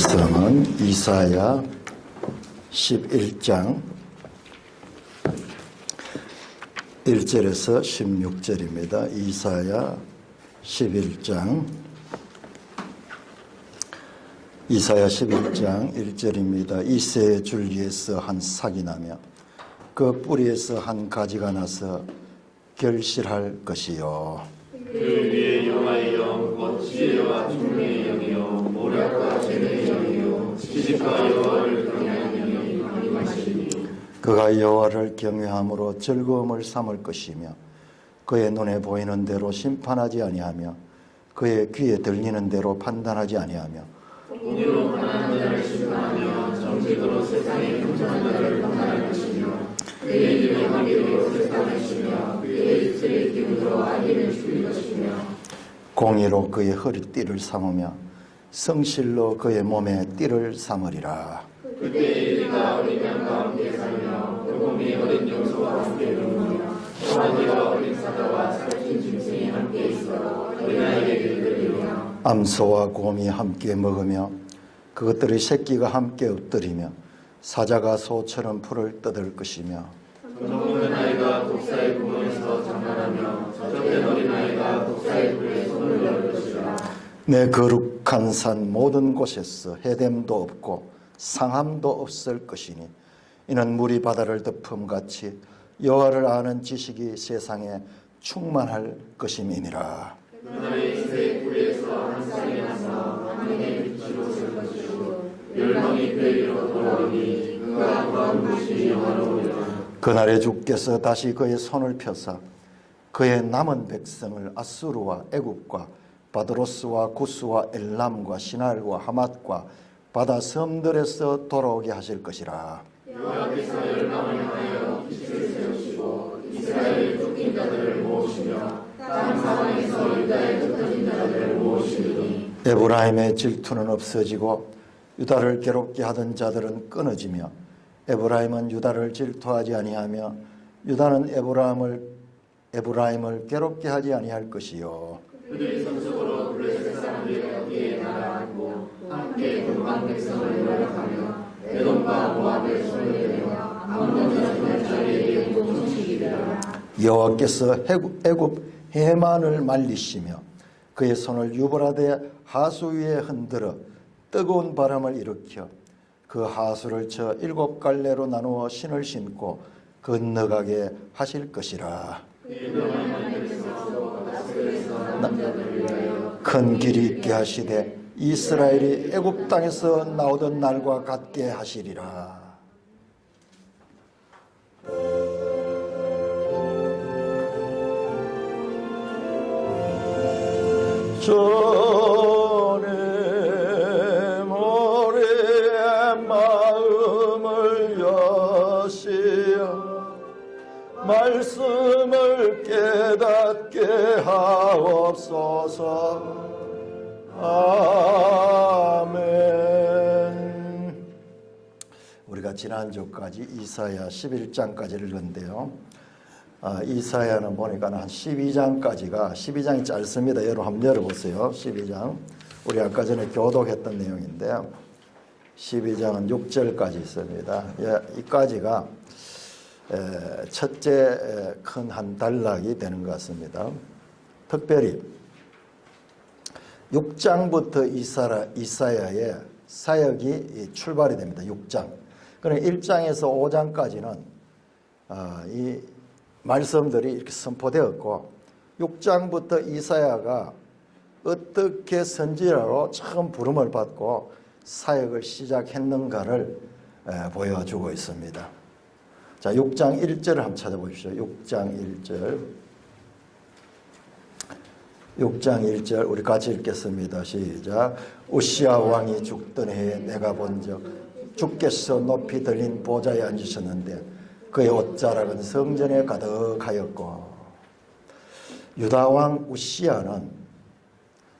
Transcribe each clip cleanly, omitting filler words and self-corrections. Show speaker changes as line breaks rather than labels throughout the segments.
말씀은 이사야 11장 1절에서 16절입니다. 이사야 11장 1절입니다. 이새의 줄기에서 한 삭이 나며 그 뿌리에서 한 가지가 나서 결실할 것이요.
그 위에 여호와의 영, 곧 지혜와 총명의 영이요, 모략과 재능의 영이요, 지식과 여호와를 경외하는 영이 강림하시니.
그가 여호와를 경외함으로 즐거움을 삼을 것이며 그의 눈에 보이는 대로 심판하지 아니하며 그의 귀에 들리는 대로 판단하지 아니하며
공의로 가난한 자를 심판하며 정직으로 세상에 긍정한 자를 판단할 것이며 그의 입을 하기로 세상하시며 그의 입술의 기운으로 악인을 죽일 것이며
공의로 그의 허리띠를 삼으며 성실로 그의 몸에 띠를 삼으리라.
그때 이리가 어린 양과 함께 살며 돌봄이 어린 염소와 함께 놀며 호랑이와 어린 사자와 살찐 짐승이 함께 있어 어린아이에게 들리며
암소와 곰이 함께 먹으며 그것들의 새끼가 함께 엎드리며 사자가 소처럼 풀을 뜯을 것이며
젊은 아이가 독사의 구멍에서 장난하며 저젖된 어린아이가 독사의 불에 손을 넣을 것이라.
내 거룩한 산 모든 곳에서 해됨도 없고 상함도 없을 것이니 이는 물이 바다를 덮음같이 여호와를 아는 지식이 세상에 충만할 것임이니라.
그날에 이새의 뿌리에서 한 쌍이 나서 하늘의 빛으로 설 것이고 멸망이 그 위로 돌아오니 그가 구한 곳이 영화로우리라.
그날에 주께서 다시 그의 손을 펴사 그의 남은 백성을 아수르와 애굽과 바드로스와 구스와 엘람과 시날과 하맛과 바다 섬들에서 돌아오게 하실 것이라.
여호와께서 열방을 향하여 빛을 세우시고 이스라엘의 쫓긴 자들을 모으시며 땅 사방에서 유다의 흩어진 자들을 모으시니
에브라임의 질투는 없어지고 유다를 괴롭게 하던 자들은 끊어지며 에브라임은 유다를 질투하지 아니하며 유다는 에브라임을 괴롭게 하지 아니할 것이요.
그들이 성적으로 블레셋 사람들이 거기에 날아앉고 함께 동방 백성을 노력하며 에돔과 모압을 손을 대며 아몬과 손을 자리에게 공동치기라.
여호와께서 애굽 해만을 말리시며 그의 손을 유브라데 하수 위에 흔들어 뜨거운 바람을 일으켜 그 하수를 쳐 7갈래로 나누어 신을 신고 건너가게 하실 것이라. 큰 길이 있게 하시되 이스라엘이 애굽 땅에서 나오던 날과 같게 하시리라. 전에 모래의 마음을 여시어 말씀을 깨닫게 하옵소서. 아멘. 우리가 지난주까지 이사야 11장까지 읽었는데요. 이사야는 보니까 한 12장이 짧습니다. 여러분 한번 열어보세요. 12장. 우리 아까 전에 교독했던 내용인데요. 12장은 6절까지 있습니다. 이까지가 첫째 큰 한 단락이 되는 것 같습니다. 특별히 6장부터 이사야의 사역이 출발이 됩니다. 6장. 그러니까 1장에서 5장까지는 이 말씀들이 이렇게 선포되었고 6장부터 이사야가 어떻게 선지자로 처음 부름을 받고 사역을 시작했는가를 보여주고 있습니다. 자, 6장 1절을 한번 찾아보십시오. 6장 1절. 6장 1절 우리 같이 읽겠습니다. 시작. 우시야 왕이 죽던 해에 내가 본 적 주께서 높이 들린 보좌에 앉으셨는데 그의 옷자락은 성전에 가득하였고. 유다 왕 우시야는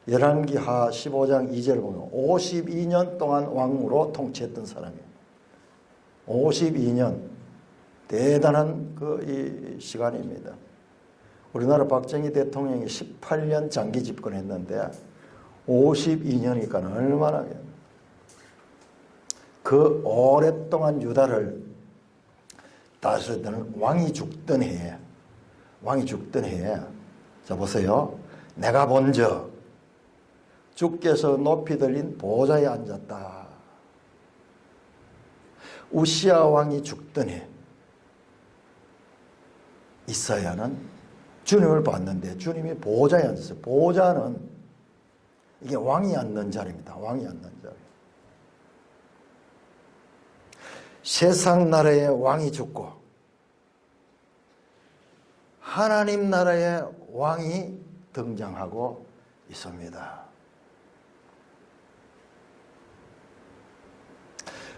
열왕기하 15장 2절을 보면 52년 동안 왕으로 통치했던 사람이에요. 52년 대단한 이 시간입니다. 우리나라 박정희 대통령이 18년 장기 집권했는데 52년이니까 얼마나 그 오랫동안 유다를 다스렸던 왕이 죽던 해에, 자 보세요. 내가 본즉 주께서 높이 들린 보좌에 앉았다. 우시야 왕이 죽던 해 이사야는 주님을 봤는데 주님이 보좌에 앉았어요. 보좌는 이게 왕이 앉는 자리입니다. 왕이 앉는 자리. 세상 나라의 왕이 죽고 하나님 나라의 왕이 등장하고 있습니다.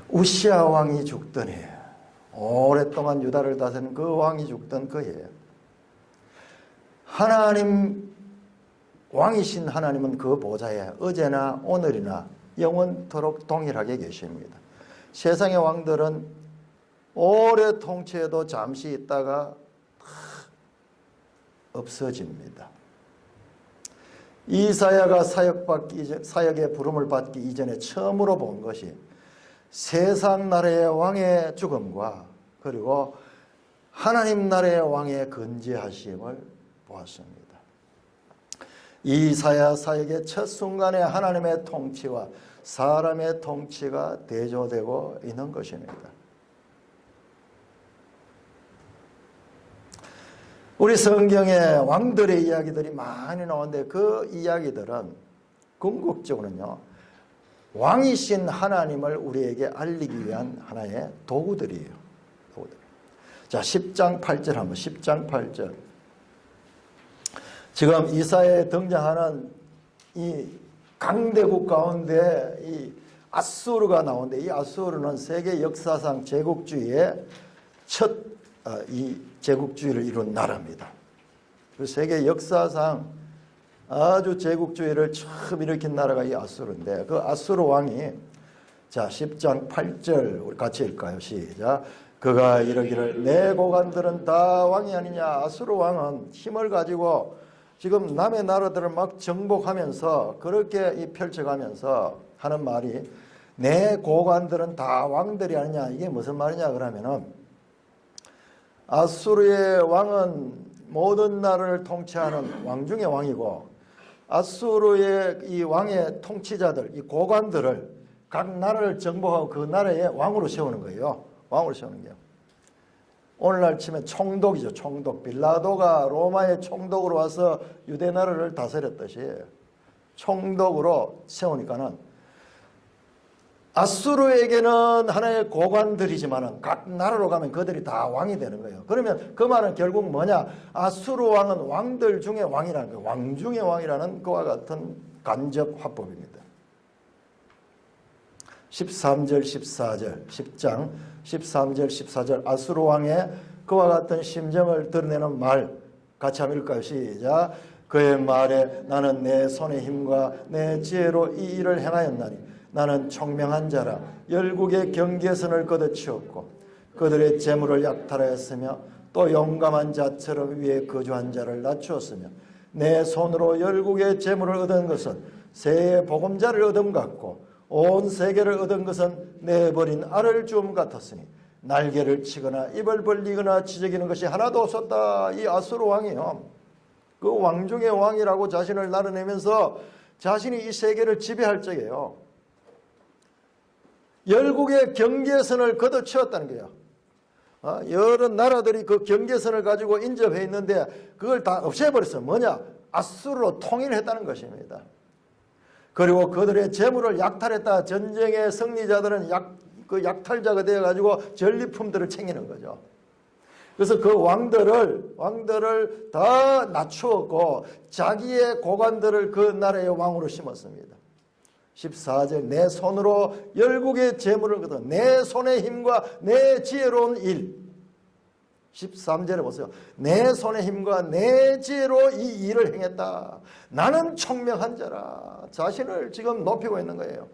우시야 왕이 죽던 해, 오랫동안 유다를 다스린 그 왕이 죽던 그 해, 하나님, 왕이신 하나님은 그 보좌에 어제나 오늘이나 영원토록 동일하게 계십니다. 세상의 왕들은 오래 통치해도 잠시 있다가 없어집니다. 이사야가 사역의 부름을 받기 이전에 처음으로 본 것이 세상 나라의 왕의 죽음과 그리고 하나님 나라의 왕의 건재하심을 보았습니다. 이사야 사역의 첫 순간에 하나님의 통치와 사람의 통치가 대조되고 있는 것입니다. 우리 성경에 왕들의 이야기들이 많이 나오는데 그 이야기들은 궁극적으로는요, 왕이신 하나님을 우리에게 알리기 위한 하나의 도구들이에요. 자, 10장 8절 한번, 10장 8절. 지금 이사야에 등장하는 이 강대국 가운데 이 아수르가 나오는데, 이 아수르는 세계 역사상 제국주의의 이 제국주의를 이룬 나라입니다. 그 세계 역사상 아주 제국주의를 처음 일으킨 나라가 이 아수르인데, 그 아수르 왕이, 자 10장 8절 우리 같이 읽을까요? 시작. 그가 이르기를 내 고관들은 다 왕이 아니냐. 아수르 왕은 힘을 가지고 지금 남의 나라들을 막 정복하면서 그렇게 펼쳐가면서 하는 말이, 내 고관들은 다 왕들이 아니냐. 이게 무슨 말이냐 그러면은, 아수르의 왕은 모든 나라를 통치하는 왕 중의 왕이고, 아수르의 이 왕의 통치자들, 이 고관들을 각 나라를 정복하고 그 나라의 왕으로 세우는 거예요. 왕으로 세우는 게요. 오늘날 치면 총독이죠. 총독. 빌라도가 로마의 총독으로 와서 유대 나라를 다스렸듯이 총독으로 세우니까는, 아수르에게는 하나의 고관들이지만은 각 나라로 가면 그들이 다 왕이 되는 거예요. 그러면 그 말은 결국 뭐냐? 아수르 왕은 왕들 중에 왕이라는 거예요. 왕 중의 왕이라는 그와 같은 간접 화법입니다. 13절 14절 10장 13절 14절 아수르 왕의 그와 같은 심정을 드러내는 말 같이 한번 읽을까요? 시작. 그의 말에 나는 내 손의 힘과 내 지혜로 이 일을 행하였나니 나는 총명한 자라 열국의 경계선을 걷어치웠고 그들의 재물을 약탈하였으며 또 용감한 자처럼 위에 거주한 자를 낮추었으며 내 손으로 열국의 재물을 얻은 것은 새의 보금자를 얻음 같고 온 세계를 얻은 것은 내버린 알을 주음 같았으니 날개를 치거나 입을 벌리거나 지저귀는 것이 하나도 없었다. 이 아수르 왕이요, 그 왕 중의 왕이라고 자신을 나타내면서 자신이 이 세계를 지배할 적에요, 열국의 경계선을 걷어치웠다는 거예요. 여러 나라들이 그 경계선을 가지고 인접해 있는데 그걸 다 없애버렸어요. 뭐냐? 아수르로 통일했다는 것입니다. 그리고 그들의 재물을 약탈했다. 전쟁의 승리자들은 그 약탈자가 되어가지고 전리품들을 챙기는 거죠. 그래서 그 왕들을 다 낮추었고 자기의 고관들을 그 나라의 왕으로 심었습니다. 14절 내 손으로 열국의 재물을 거둬 내 손의 힘과 내 지혜로운 일. 13절에 보세요. 내 손의 힘과 내 지혜로 이 일을 행했다. 나는 총명한 자라. 자신을 지금 높이고 있는 거예요.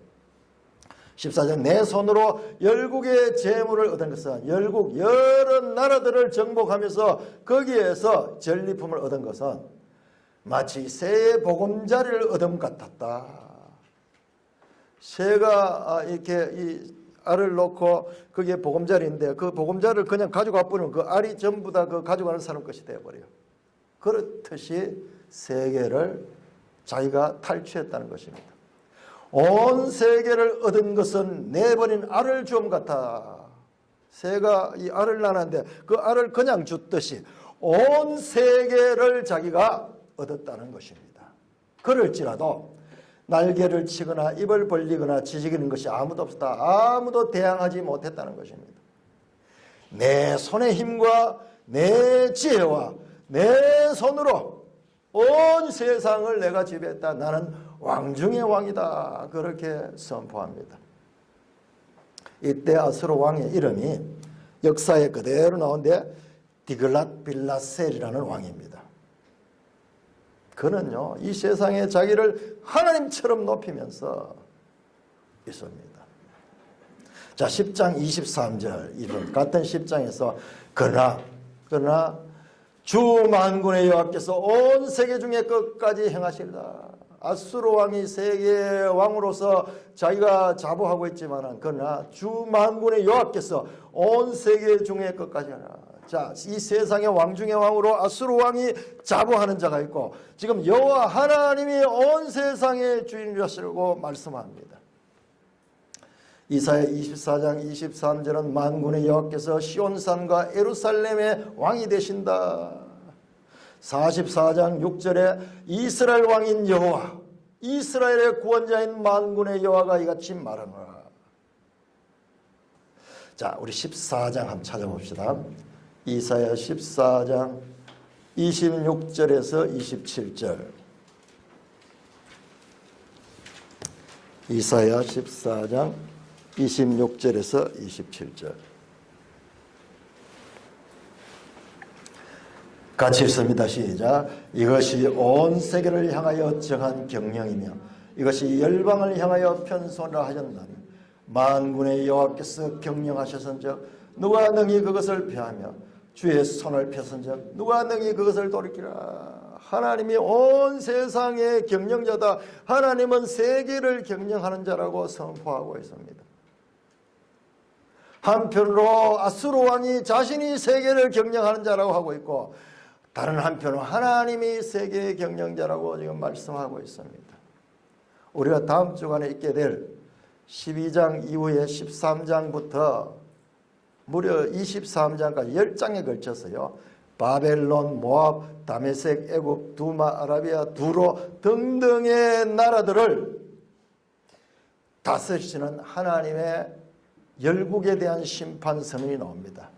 14절 내 손으로 열국의 재물을 얻은 것은, 열국 여러 나라들을 정복하면서 거기에서 전리품을 얻은 것은 마치 새의 보금자리를 얻음 같았다. 새가 이렇게 알을 놓고 그게 보금자리인데 그 보금자리를 그냥 가져가 버리면 그 알이 전부 다 그 가져가는 사람 것이 되어버려요. 그렇듯이 세계를 자기가 탈취했다는 것입니다. 온 세계를 얻은 것은 내버린 알을 좀 같아. 새가 이 알을 낳았는데 그 알을 그냥 줬듯이 온 세계를 자기가 얻었다는 것입니다. 그럴지라도 날개를 치거나 입을 벌리거나 지지기는 것이 아무도 없었다. 아무도 대항하지 못했다는 것입니다. 내 손의 힘과 내 지혜와 내 손으로 온 세상을 내가 지배했다. 나는 왕 중의 왕이다. 그렇게 선포합니다. 이때 아수르 왕의 이름이 역사에 그대로 나오는데 디글랏빌라셀이라는 왕입니다. 그는요, 이 세상에 자기를 하나님처럼 높이면서 있습니다. 자, 10장 23절, 이런 같은 10장에서 그러나 주 만군의 여호와께서 온 세계 중에 끝까지 행하시리라. 아수르 왕이 세계 왕으로서 자기가 자부하고 있지만 그러나 주 만군의 여호와께서 온 세계 중에 끝까지 하라. 자, 이 세상의 왕 중의 왕으로 아수르 왕이 자부하는 자가 있고 지금 여호와 하나님이 온 세상의 주인이시라고 말씀합니다. 이사야 24장 23절은 만군의 여호와께서 시온산과 예루살렘의 왕이 되신다. 44장 6절에 이스라엘 왕인 여호와, 이스라엘의 구원자인 만군의 여호와가 이같이 말하노라. 자, 우리 14장 한번 찾아봅시다. 이사야 14장 26절에서 27절. 이사야 14장 26절에서 27절. 같이 읽습니다. 시작. 이것이 온 세계를 향하여 정한 경령이며 이것이 열방을 향하여 편소하라 하셨나니 만군의 여호와께서 경령하셨은즉 누가 능히 그것을 펴하며 주의 손을 펴선즉 누가 능히 그것을 돌이키라. 하나님이 온 세상의 경영자다. 하나님은 세계를 경영하는 자라고 선포하고 있습니다. 한편으로 아수르 왕이 자신이 세계를 경영하는 자라고 하고 있고 다른 한편으로 하나님이 세계의 경영자라고 지금 말씀하고 있습니다. 우리가 다음 주간에 있게 될 12장 이후에 13장부터 무려 23장까지 10장에 걸쳐서요. 바벨론, 모압, 다메섹, 애굽, 두마, 아라비아, 두로 등등의 나라들을 다스리시는 하나님의 열국에 대한 심판 선언이 나옵니다.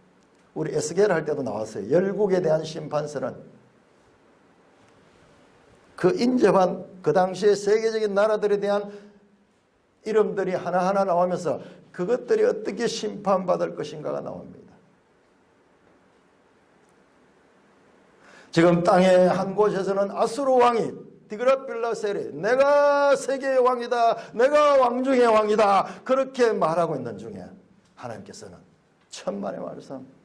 우리 에스겔 할 때도 나왔어요. 열국에 대한 심판선언. 그 인접한 그 당시의 세계적인 나라들에 대한 이름들이 하나하나 나오면서 그것들이 어떻게 심판받을 것인가가 나옵니다. 지금 땅의 한 곳에서는 아수르 왕이 디글랏빌라셀이 내가 세계의 왕이다. 내가 왕 중의 왕이다. 그렇게 말하고 있는 중에 하나님께서는 천만의 말씀.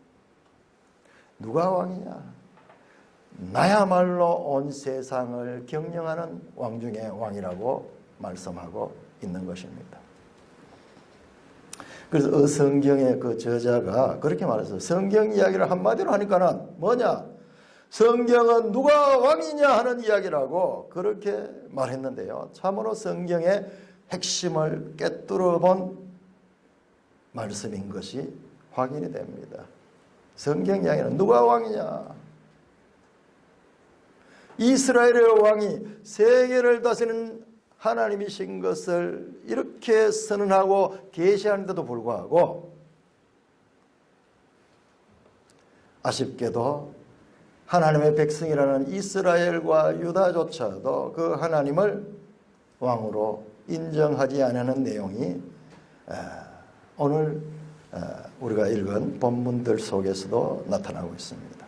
누가 왕이냐? 나야말로 온 세상을 경영하는 왕 중의 왕이라고 말씀하고 있는 것입니다. 그래서 성경의 그 저자가 그렇게 말했어요. 성경 이야기를 한마디로 하니까는 뭐냐? 성경은 누가 왕이냐 하는 이야기라고 그렇게 말했는데요. 참으로 성경의 핵심을 꿰뚫어 본 말씀인 것이 확인이 됩니다. 성경 이야기는 누가 왕이냐? 이스라엘의 왕이 세계를 다스리는 하나님이신 것을 이렇게 선언하고 계시하는데도 불구하고 아쉽게도 하나님의 백성이라는 이스라엘과 유다조차도 그 하나님을 왕으로 인정하지 않는 내용이 오늘 우리가 읽은 본문들 속에서도 나타나고 있습니다.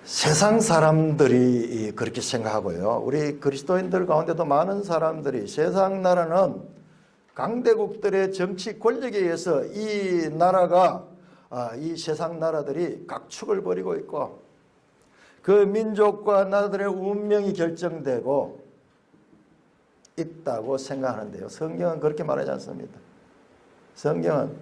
세상 사람들이 그렇게 생각하고요. 우리 그리스도인들 가운데도 많은 사람들이 세상 나라는 강대국들의 정치 권력에 의해서 이 나라가 이 세상 나라들이 각축을 벌이고 있고 그 민족과 나라들의 운명이 결정되고 있다고 생각하는데요. 성경은 그렇게 말하지 않습니다. 성경은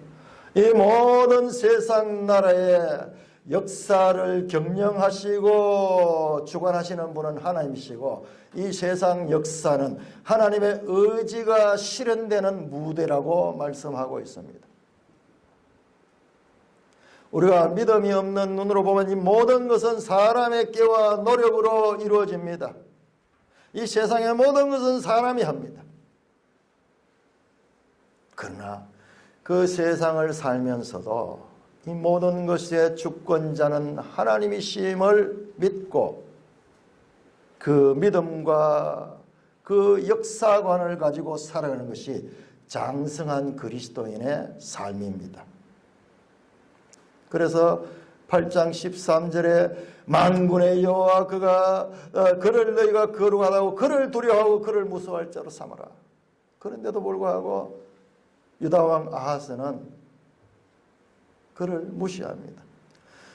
이 모든 세상 나라의 역사를 경영하시고 주관하시는 분은 하나님이시고, 이 세상 역사는 하나님의 의지가 실현되는 무대라고 말씀하고 있습니다. 우리가 믿음이 없는 눈으로 보면 이 모든 것은 사람의 깨와 노력으로 이루어집니다. 이 세상의 모든 것은 사람이 합니다. 그러나 그 세상을 살면서도 이 모든 것의 주권자는 하나님이심을 믿고 그 믿음과 그 역사관을 가지고 살아가는 것이 장성한 그리스도인의 삶입니다. 그래서 8장 13절에 만군의 여호와 그를 너희가 거룩하다고 그를 두려워하고 그를 무서워할 자로 삼아라. 그런데도 불구하고 유다왕 아하스는 그를 무시합니다.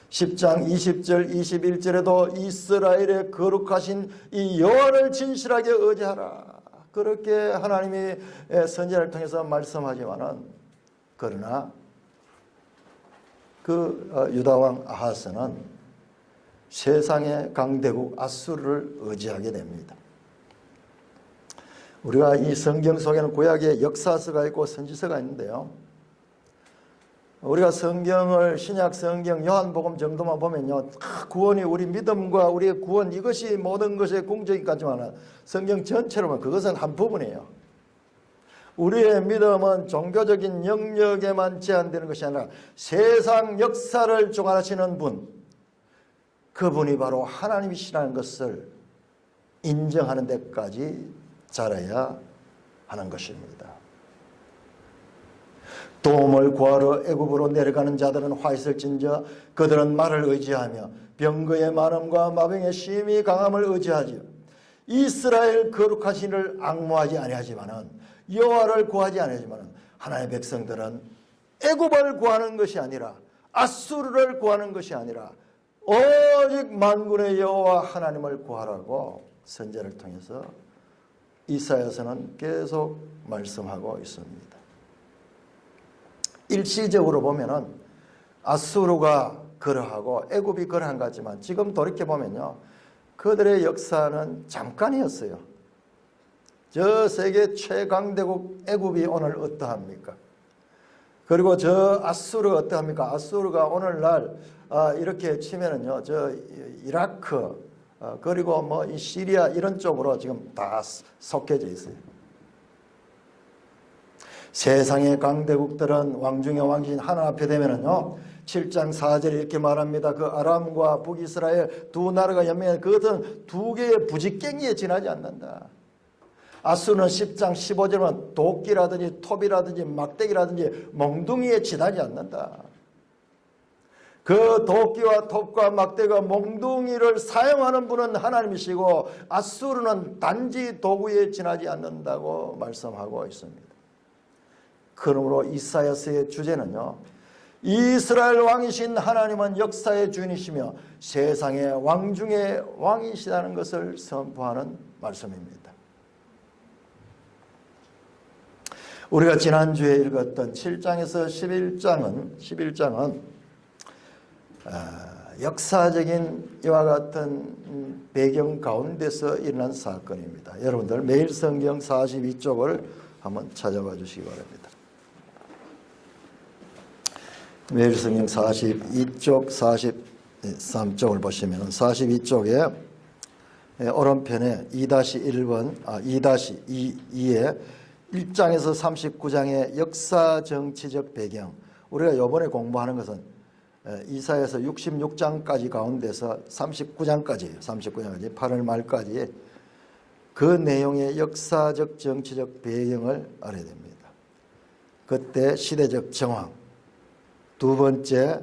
10장 20절 21절에도 이스라엘의 거룩하신 이 여호와를 진실하게 의지하라. 그렇게 하나님이 선지자를 통해서 말씀하지만은, 그러나 그 유다왕 아하스는 세상의 강대국 아수르를 의지하게 됩니다. 우리가 이 성경 속에는 구약의 역사서가 있고 선지서가 있는데요, 우리가 성경을 신약 성경 요한복음 정도만 보면요, 구원이 우리 믿음과 우리의 구원, 이것이 모든 것의 공적이까지만 성경 전체로 보면 그것은 한 부분이에요. 우리의 믿음은 종교적인 영역에만 제한되는 것이 아니라 세상 역사를 주관하시는 분, 그분이 바로 하나님이시라는 것을 인정하는 데까지 자라야 하는 것입니다. 도움을 구하러 애굽으로 내려가는 자들은 화 있을진저 그들은 말을 의지하며 병거의 많음과 마병의 심히 강함을 의지하지요. 이스라엘 거룩하신 이를 앙모하지 아니하지만은, 여호와를 구하지 아니하지만은, 하나님의 백성들은 애굽을 구하는 것이 아니라 아수르를 구하는 것이 아니라 오직 만군의 여호와 하나님을 구하라고 선지자를 통해서 이사야서는 계속 말씀하고 있습니다. 일시적으로 보면은 아수르가 그러하고 애굽이 그러한 것 같지만, 지금 돌이켜보면요, 그들의 역사는 잠깐이었어요. 저 세계 최강대국 애굽이 오늘 어떠합니까? 그리고 저 아수르가 어떠합니까? 아수르가 오늘날 이렇게 치면은요, 저 이라크 그리고 뭐 이 시리아 이런 쪽으로 지금 다 속해져 있어요. 세상의 강대국들은 왕중의 왕신 하나 앞에 되면은요, 7장 4절에 이렇게 말합니다. 그 아람과 북이스라엘 두 나라가 연맹해 그것은 두 개의 부직갱이에 지나지 않는다. 아수르는 10장 15절은 도끼라든지 톱이라든지 막대기라든지 몽둥이에 지나지 않는다. 그 도끼와 톱과 막대기와 몽둥이를 사용하는 분은 하나님이시고 아수르는 단지 도구에 지나지 않는다고 말씀하고 있습니다. 그러므로 이사야서의 주제는요, 이스라엘 왕이신 하나님은 역사의 주인이시며 세상의 왕 중에 왕이시라는 것을 선포하는 말씀입니다. 우리가 지난주에 읽었던 7장에서 11장은 역사적인 이와 같은 배경 가운데서 일어난 사건입니다. 여러분들 매일 성경 42쪽을 한번 찾아봐 주시기 바랍니다. 매일 성경 42쪽, 43쪽을 보시면 42쪽에 오른편에 2-1번, 2-2에 1장에서 39장의 역사 정치적 배경, 우리가 이번에 공부하는 것은 이사야서 66장까지 가운데서 39장까지 8월 말까지 그 내용의 역사적 정치적 배경을 알아야 됩니다. 그때 시대적 정황, 두 번째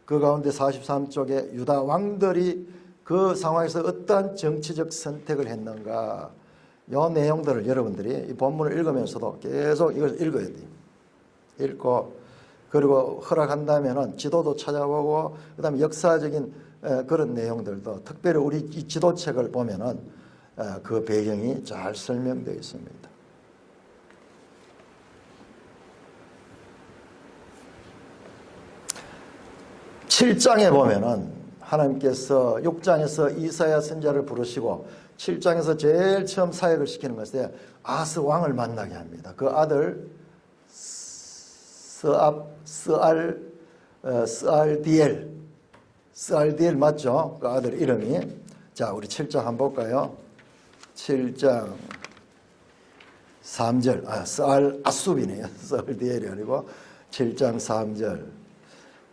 그 가운데 43쪽에 유다 왕들이 그 상황에서 어떠한 정치적 선택을 했는가, 이 내용들을 여러분들이 이 본문을 읽으면서도 계속 이걸 읽어야 돼요. 읽고 그리고 허락한다면은 지도도 찾아보고 그 다음에 역사적인 그런 내용들도, 특별히 우리 이 지도책을 보면은 그 배경이 잘 설명되어 있습니다. 7장에 보면은 하나님께서 6장에서 이사야 선지자를 부르시고 7장에서 제일 처음 사역을 시키는 것에 아하스 왕을 만나게 합니다. 그 아들 스알디엘 맞죠? 그 아들 이름이. 자, 우리 7장 한번 볼까요? 7장 3절. 스알 아숲이네요. 스알디엘이 아니고 7장 3절.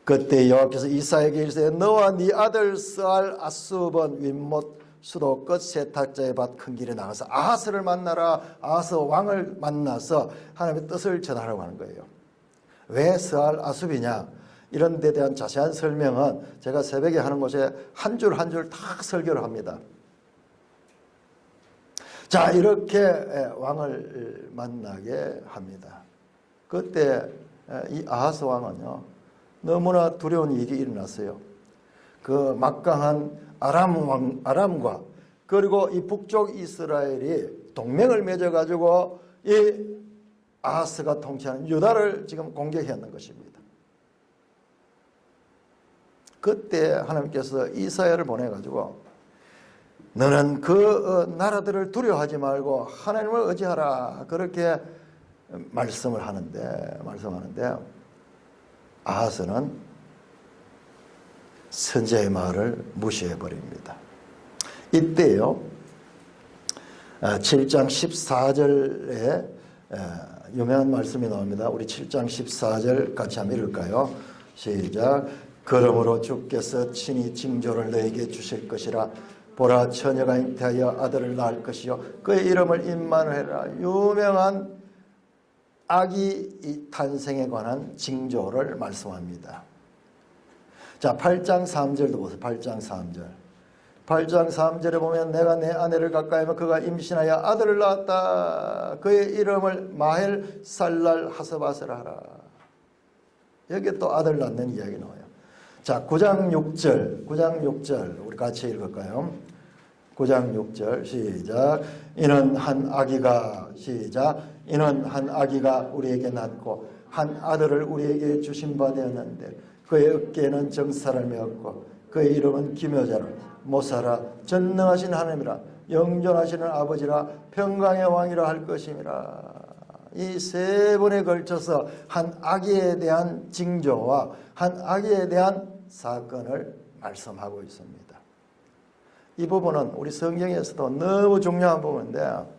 그때 여호와께서 이사야에게 이르시되 너와 네 아들 스알 아숲은 윗못 수도 끝 세탁자의 밭 큰 길에 나가서 아하스를 만나라. 아하스 왕을 만나서 하나님의 뜻을 전하라고 하는 거예요. 왜 스알 아숲이냐? 이런 데 대한 자세한 설명은 제가 새벽에 하는 곳에 한 줄 한 줄 다 설교를 합니다. 자, 이렇게 왕을 만나게 합니다. 그때 이 아하스 왕은요, 너무나 두려운 일이 일어났어요. 그 막강한 아람과 그리고 이 북쪽 이스라엘이 동맹을 맺어가지고 이 아하스가 통치하는 유다를 지금 공격했는 것입니다. 그때 하나님께서 이사야를 보내가지고 너는 그 나라들을 두려워하지 말고 하나님을 의지하라. 그렇게 말씀하는데 아하스는 선지자의 말을 무시해버립니다. 이때요 7장 14절에 유명한 말씀이 나옵니다. 우리 7장 14절 같이 한번 읽을까요? 시작. 그러므로 주께서 친히 징조를 너에게 주실 것이라. 보라, 처녀가 잉태하여 아들을 낳을 것이요 그의 이름을 임마누엘이라. 유명한 아기 탄생에 관한 징조를 말씀합니다. 자, 8장 3절도 보세요. 8장 3절. 8장 3절에 보면 내가 내 아내를 가까이 하면 그가 임신하여 아들을 낳았다. 그의 이름을 마헬 살랄 하스바스라 하라. 여기에 또 아들 낳는 이야기 나와요. 자, 9장 6절 우리 같이 읽을까요? 9장 6절 시작. 이는 한 아기가 우리에게 낳고 한 아들을 우리에게 주신 바 되었는데 그의 어깨에는 정사람이 없고 그의 이름은 기묘자라 모사라 전능하신 하나님이라 영존하시는 아버지라 평강의 왕이라 할 것임이라. 이 세 번에 걸쳐서 한 아기에 대한 징조와 한 아기에 대한 사건을 말씀하고 있습니다. 이 부분은 우리 성경에서도 너무 중요한 부분인데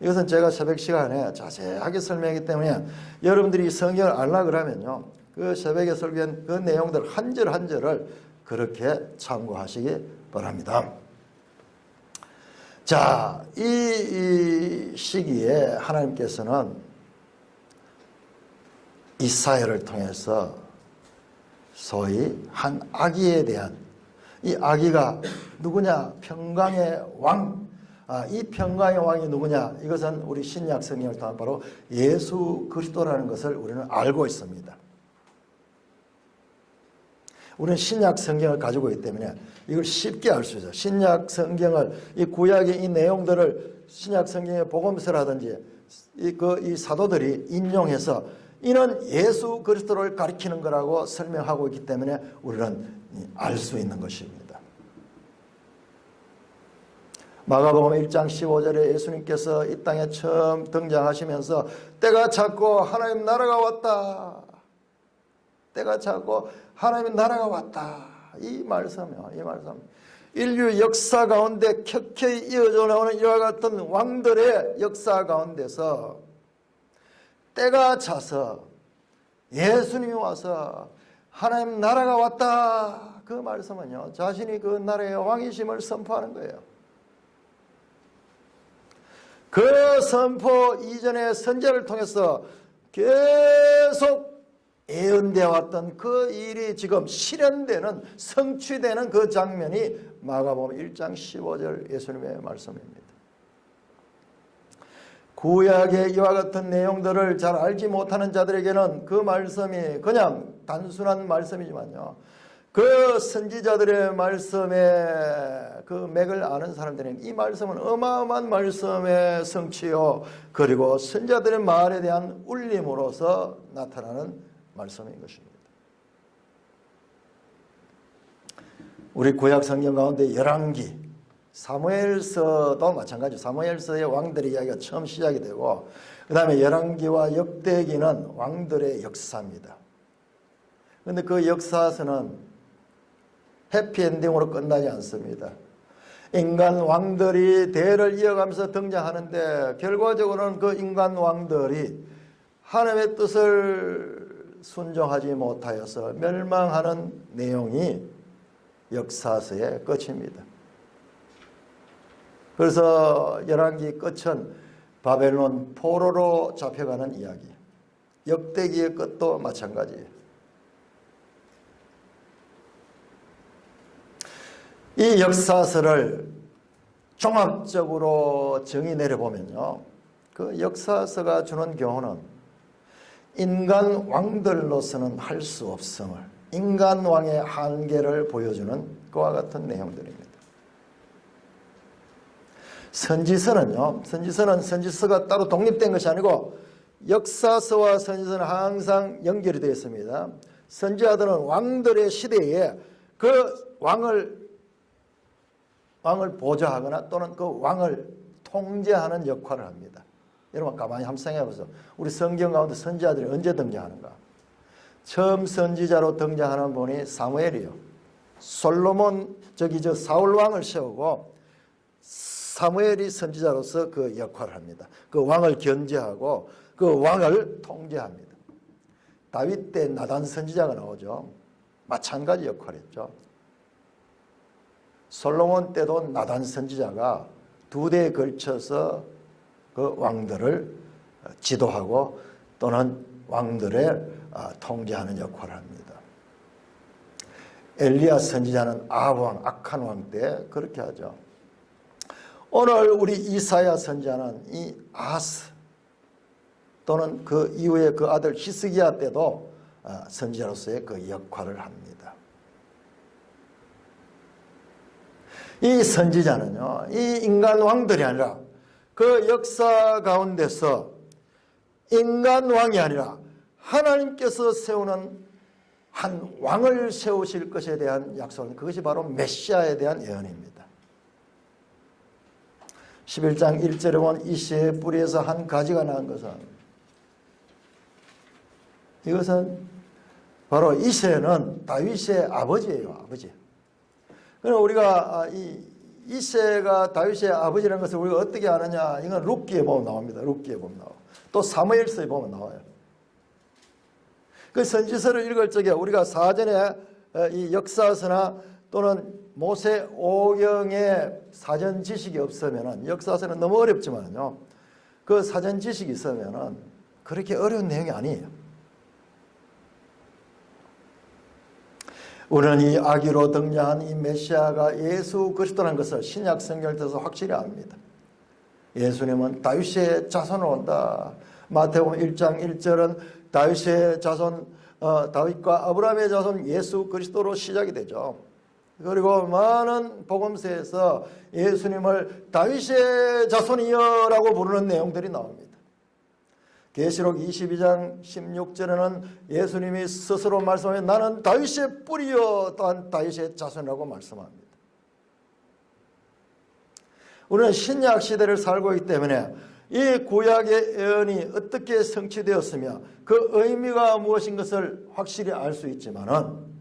이것은 제가 새벽 시간에 자세하게 설명하기 때문에 여러분들이 성경을 알라 그러면요, 그 새벽에 설교한 그 내용들 한 절 한 절을 그렇게 참고하시기 바랍니다. 자, 이 시기에 하나님께서는 이사야를 통해서 소위 한 아기에 대한, 이 아기가 누구냐? 평강의 왕. 이 평강의 왕이 누구냐? 이것은 우리 신약 성경을 통한 바로 예수 그리스도라는 것을 우리는 알고 있습니다. 우리는 신약 성경을 가지고 있기 때문에 이걸 쉽게 알 수 있어요. 신약 성경을, 이 구약의 이 내용들을 신약 성경의 복음서라든지 이 사도들이 인용해서 이는 예수 그리스도를 가리키는 거라고 설명하고 있기 때문에 우리는 알 수 있는 것입니다. 마가복음 1장 15절에 예수님께서 이 땅에 처음 등장하시면서 때가 찼고 하나님 나라가 왔다. 때가 찼고 하나님의 나라가 왔다. 이 말씀이요. 이 말씀. 인류 역사 가운데 켜켜이 이어져 나오는 이와 같은 왕들의 역사 가운데서 때가 차서 예수님이 와서 하나님 나라가 왔다. 그 말씀은요, 자신이 그 나라의 왕이심을 선포하는 거예요. 그 선포 이전의 선제를 통해서 계속 예언되어 왔던 그 일이 지금 실현되는, 성취되는 그 장면이 마가복음 1장 15절 예수님의 말씀입니다. 구약의 이와 같은 내용들을 잘 알지 못하는 자들에게는 그 말씀이 그냥 단순한 말씀이지만요, 그 선지자들의 말씀의 그 맥을 아는 사람들은 이 말씀은 어마어마한 말씀의 성취요, 그리고 선지자들의 말에 대한 울림으로서 나타나는 말씀인 것입니다. 우리 구약 성경 가운데 열왕기, 사무엘서도 마찬가지. 사무엘서의 왕들의 이야기가 처음 시작이 되고, 그 다음에 열왕기와 역대기는 왕들의 역사입니다. 그런데 그 역사서는 해피엔딩으로 끝나지 않습니다. 인간 왕들이 대를 이어가면서 등장하는데, 결과적으로는 그 인간 왕들이 하나님의 뜻을 순종하지 못하여서 멸망하는 내용이 역사서의 끝입니다. 그래서 열왕기 끝은 바벨론 포로로 잡혀가는 이야기, 역대기의 끝도 마찬가지예요. 이 역사서를 종합적으로 정의 내려보면요, 그 역사서가 주는 교훈은 인간 왕들로서는 할 수 없음을, 인간 왕의 한계를 보여주는 그와 같은 내용들입니다. 선지서는요, 선지서가 따로 독립된 것이 아니고 역사서와 선지서는 항상 연결이 되어 있습니다. 선지자들은 왕들의 시대에 그 왕을 보좌하거나 또는 그 왕을 통제하는 역할을 합니다. 여러분 가만히 한번 생각해 보세요. 우리 성경 가운데 선지자들이 언제 등장하는가? 처음 선지자로 등장하는 분이 사무엘이요. 솔로몬 사울 왕을 세우고 사무엘이 선지자로서 그 역할을 합니다. 그 왕을 견제하고 그 왕을 통제합니다. 다윗 때 나단 선지자가 나오죠. 마찬가지 역할을 했죠. 솔로몬 때도 나단 선지자가 2대에 걸쳐서 그 왕들을 지도하고 또는 왕들을 통제하는 역할을 합니다. 엘리야 선지자는 아합 왕, 악한 왕 때 그렇게 하죠. 오늘 우리 이사야 선지자는 이 아하스 또는 그 이후에 그 아들 히스기야 때도 선지자로서의 그 역할을 합니다. 이 선지자는요, 이 인간 왕들이 아니라 그 역사 가운데서 인간 왕이 아니라 하나님께서 세우는 한 왕을 세우실 것에 대한 약속은, 그것이 바로 메시아에 대한 예언입니다. 11장 1절에 보면 이새의 뿌리에서 한 가지가 난 것은, 이것은 바로 이새는 다윗의 아버지예요. 아버지. 그럼 우리가 이새가 다윗의 아버지라는 것을 우리가 어떻게 아느냐? 이건 룻기에 보면 나옵니다. 룻기에 보면 나와요. 또 사무엘서에 보면 나와요. 그 선지서를 읽을 적에 우리가 사전에 이 역사서나 또는 모세 오경의 사전 지식이 없으면은, 역사서는 너무 어렵지만요, 그 사전 지식이 있으면은 그렇게 어려운 내용이 아니에요. 우리는 이 아기로 등장한 이 메시아가 예수 그리스도라는 것을 신약 성경을 통해서 확실히 압니다. 예수님은 다윗의 자손으로 온다. 마태복음 1장 1절은 다윗의 자손, 다윗과 아브라함의 자손 예수 그리스도로 시작이 되죠. 그리고 많은 복음서에서 예수님을 다윗의 자손이여라고 부르는 내용들이 나옵니다. 계시록 22장 16절에는 예수님이 스스로 말씀하여 나는 다윗의 뿌리여, 또한 다윗의 자손이라고 말씀합니다. 우리는 신약 시대를 살고 있기 때문에 이 구약의 예언이 어떻게 성취되었으며 그 의미가 무엇인 것을 확실히 알 수 있지만은,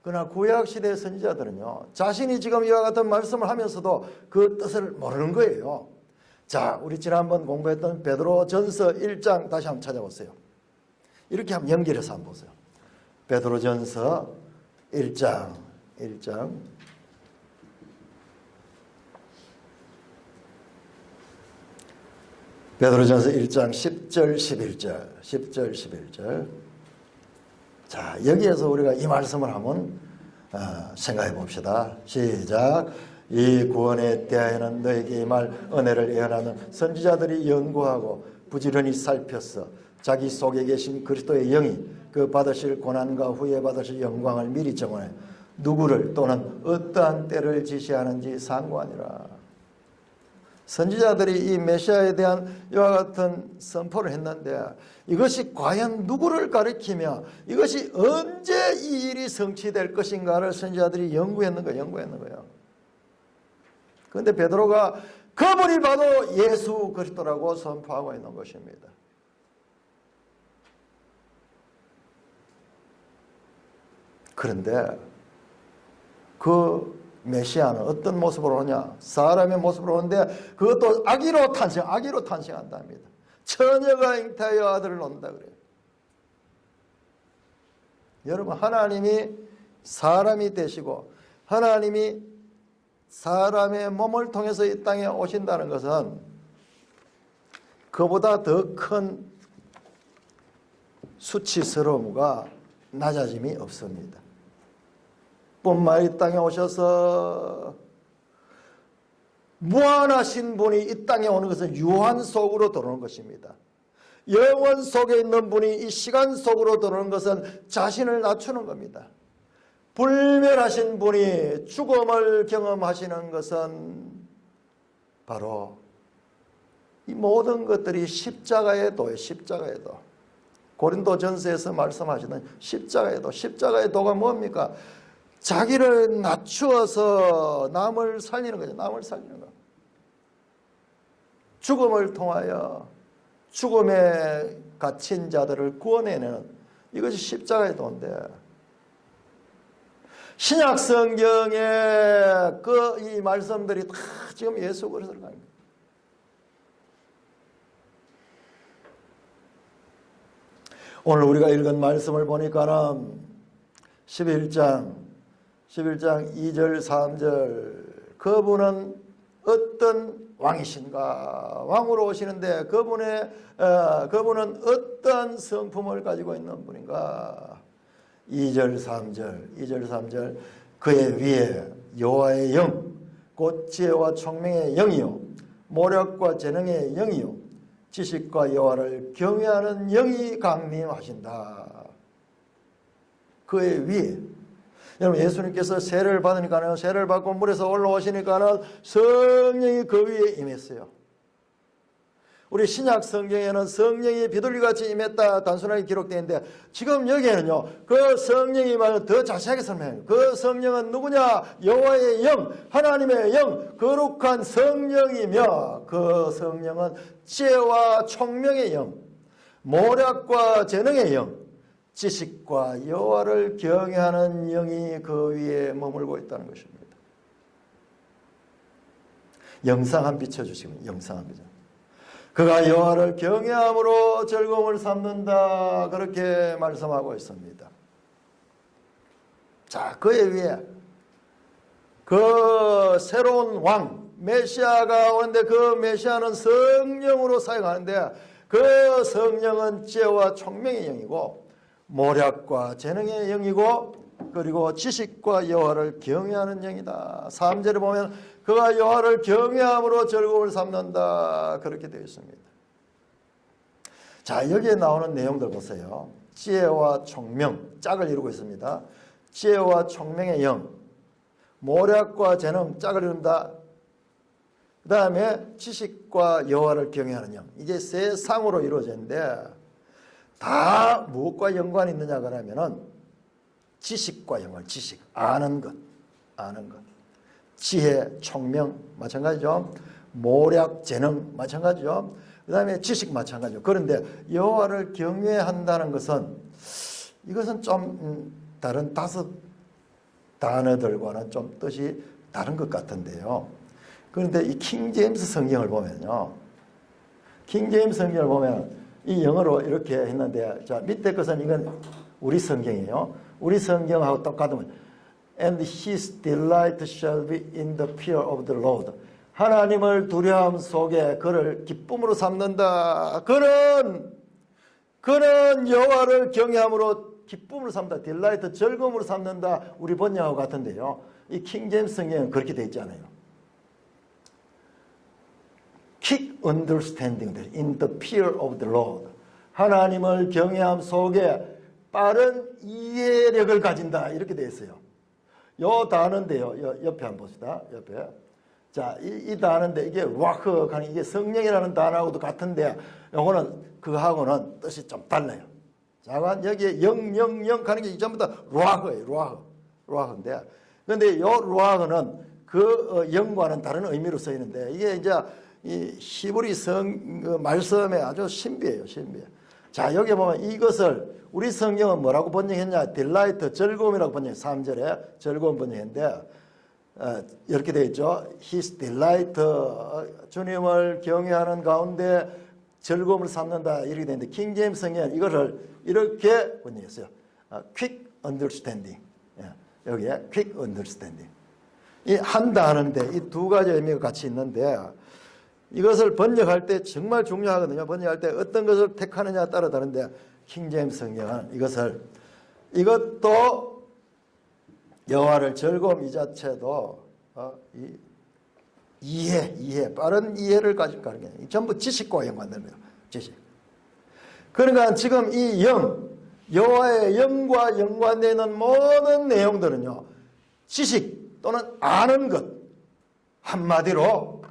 그러나 구약시대의 선지자들은요, 자신이 지금 이와 같은 말씀을 하면서도 그 뜻을 모르는 거예요. 자, 우리 지난번 공부했던 베드로전서 1장 다시 한번 찾아보세요. 이렇게 한번 연결해서 한번 보세요. 베드로전서 1장 베드로전서 1장 10절 11절. 자, 여기에서 우리가 이 말씀을 한번 생각해 봅시다. 시작. 이 구원에 대하여는 너에게 이 말 은혜를 예언하는 선지자들이 연구하고 부지런히 살폈어. 자기 속에 계신 그리스도의 영이 그 받으실 고난과 후에 받으실 영광을 미리 정하여 누구를 또는 어떠한 때를 지시하는지 상고하니라. 선지자들이 이 메시아에 대한 이와 같은 선포를 했는데 이것이 과연 누구를 가리키며 이것이 언제 이 일이 성취될 것인가를 선지자들이 연구했는 거예요. 그런데 베드로가 그분이 바로 예수 그리스도라고 선포하고 있는 것입니다. 그런데 그 메시아는 어떤 모습으로 오냐? 사람의 모습으로 오는데 그것도 아기로 탄생한답니다. 처녀가 잉태하여 아들을 낳는다 그래요. 여러분, 하나님이 사람이 되시고 하나님이 사람의 몸을 통해서 이 땅에 오신다는 것은 그보다 더 큰 수치스러움과 낮아짐이 없습니다. 뿐만 이 땅에 오셔서 무한하신 분이 이 땅에 오는 것은 유한 속으로 들어오는 것입니다. 영원 속에 있는 분이 이 시간 속으로 들어오는 것은 자신을 낮추는 겁니다. 불멸하신 분이 죽음을 경험하시는 것은 바로 이 모든 것들이 십자가의 도예요. 십자가의 도. 고린도전서에서 말씀하시는 십자가의 도. 십자가의 도가 뭡니까? 자기를 낮추어서 남을 살리는 거죠. 남을 살리는 거. 죽음을 통하여 죽음에 갇힌 자들을 구원해내는 이것이 십자가의 도인데 신약 성경의 이 말씀들이 다 지금 예수 그리스도를 가는 거예요. 오늘 우리가 읽은 말씀을 보니까는 11장 2절 3절 그분은 어떤 왕이신가? 왕으로 오시는데 그분은 어떤 성품을 가지고 있는 분인가? 2절 3절 그의 위에 여호와의 영 곧 지혜와 총명의 영이요 모략과 재능의 영이요 지식과 여호와를 경외하는 영이 강림하신다. 그의 위에 여러분, 예수님께서 세례를 받으니까는 세례를 받고 물에서 올라오시니까는 성령이 그 위에 임했어요. 우리 신약 성경에는 성령이 비둘기같이 임했다 단순하게 기록되어 있는데 지금 여기에는요 그 성령이 말은 더 자세하게 설명해요. 그 성령은 누구냐? 여호와의 영, 하나님의 영, 거룩한 성령이며 그 성령은 지혜와 총명의 영, 모략과 재능의 영, 지식과 여호와를 경외하는 영이 그 위에 머물고 있다는 것입니다. 영상 한 비춰주시면 영상 한 비춰. 그가 여호와를 경외함으로 즐거움을 삼는다 그렇게 말씀하고 있습니다. 자, 그의 위에 그 새로운 왕 메시아가 오는데 그 메시아는 성령으로 사역하는데 그 성령은 지혜와 총명의 영이고 모략과 재능의 영이고 그리고 지식과 여호와를 경외하는 영이다. 3절에 보면 그가 여호와를 경외함으로 즐거움을 삼는다 그렇게 되어 있습니다. 자, 여기에 나오는 내용들 보세요. 지혜와 총명, 짝을 이루고 있습니다. 지혜와 총명의 영, 모략과 재능, 짝을 이룬다. 그 다음에 지식과 여호와를 경외하는 영, 이게 세 상으로 이루어졌는데 다 무엇과 연관이 있느냐 그러면은 지식과 연관, 지식, 아는 것. 지혜, 총명 마찬가지죠. 모략, 재능 마찬가지죠. 그 다음에 지식 마찬가지죠. 그런데 여호와를 경외한다는 것은 이것은 좀 다른 다섯 단어들과는 좀 뜻이 다른 것 같은데요. 그런데 이 킹제임스 성경을 보면요. 킹제임스 성경을 보면 이 영어로 이렇게 했는데 자, 밑에 것은 이건 우리 성경이에요. 우리 성경하고 똑같으면 And his delight shall be in the fear of the Lord. 하나님을 두려움 속에 그를 기쁨으로 삼는다. 그는 여호와를 경외함으로 기쁨으로 삼는다. delight, 즐거움으로 삼는다. 우리 번역하고 같은데요. 이 킹제임스 성경은 그렇게 되어 있지 않아요. Keep understanding that in the fear of the Lord. 하나님을 경외함 속에 빠른 이해력을 가진다. 이렇게 되어 있어요. 요 단어인데요. 옆에 한번 봅시다. 옆에. 자, 이 단어인데 이게 루아흐 하는 이게 성령이라는 단어하고도 같은데 요거는 그거하고는 뜻이 좀 달라요. 자, 여기에 영 하는 게 전부 다 루아흐예요. 루아흐인데 근데 요 루아흐는 그 영과는 다른 의미로 쓰이는데 이게 이제 이 히브리 그 말씀에 아주 신비해요. 자, 여기 보면 이것을 우리 성경은 뭐라고 번역했냐? 딜라이트, 즐거움이라고 번역해요. 3절에 즐거움 번역했는데 이렇게 되어 있죠. His delight, 주님을 경외하는 가운데 즐거움을 삼는다 이렇게 되는데 킹 제임스 성경은 이것을 이렇게 번역했어요. quick understanding. 여기에 quick understanding. 이 한다 하는데 이 두 가지 의미가 같이 있는데 이것을 번역할 때 정말 중요하거든요. 번역할 때 어떤 것을 택하느냐에 따라 다른데 킹 제임스 성경은 이것도 여호와를 즐거움 이 자체도 이해 빠른 이해를 가지고 가는 게 전부 지식과 연관됩니다. 지식. 그러니까 지금 이 여호와의 영과 연관되는 모든 내용들은요. 지식 또는 아는 것 한마디로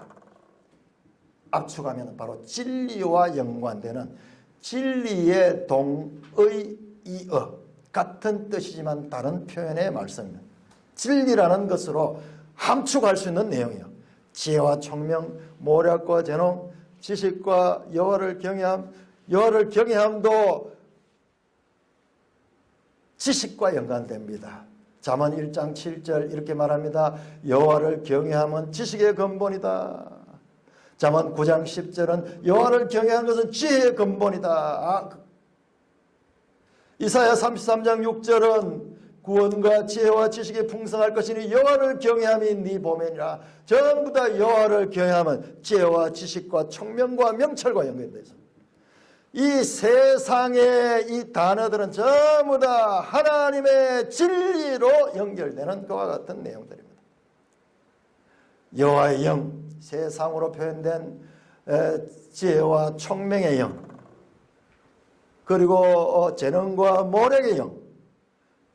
압축하면 바로 진리와 연관되는 진리의 동의이어 같은 뜻이지만 다른 표현의 말씀입니다. 진리라는 것으로 함축할 수 있는 내용이에요. 지혜와 총명, 모략과 재능, 지식과 여호와를 경외함, 여호와를 경외함도 지식과 연관됩니다. 잠언 1장 7절 이렇게 말합니다. 여호와를 경외함은 지식의 근본이다. 잠언 9장 10절은 여호와를 경외하는 것은 지혜의 근본이다. 이사야 33장 6절은 구원과 지혜와 지식이 풍성할 것이니 여호와를 경외함이 네 보면이라. 전부 다 여호와를 경외하면 지혜와 지식과 총명과 명철과 연결되어 있습니다. 이 세상의 이 단어들은 전부 다 하나님의 진리로 연결되는 그와 같은 내용들입니다. 여호와의 영, 세상으로 표현된 지혜와 총명의 영, 그리고 재능과 모략의 영,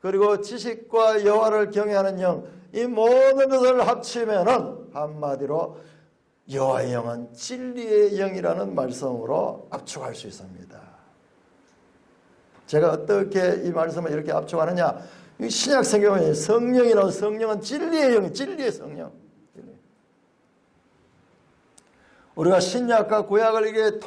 그리고 지식과 여호와를 경외하는 영, 이 모든 것을 합치면은 한마디로 여호와의 영은 진리의 영이라는 말씀으로 압축할 수 있습니다. 제가 어떻게 이 말씀을 이렇게 압축하느냐? 신약 성경에 성령이라고 성령은 진리의 영이 진리의 성령. 우리가 신약과 구약을 이렇게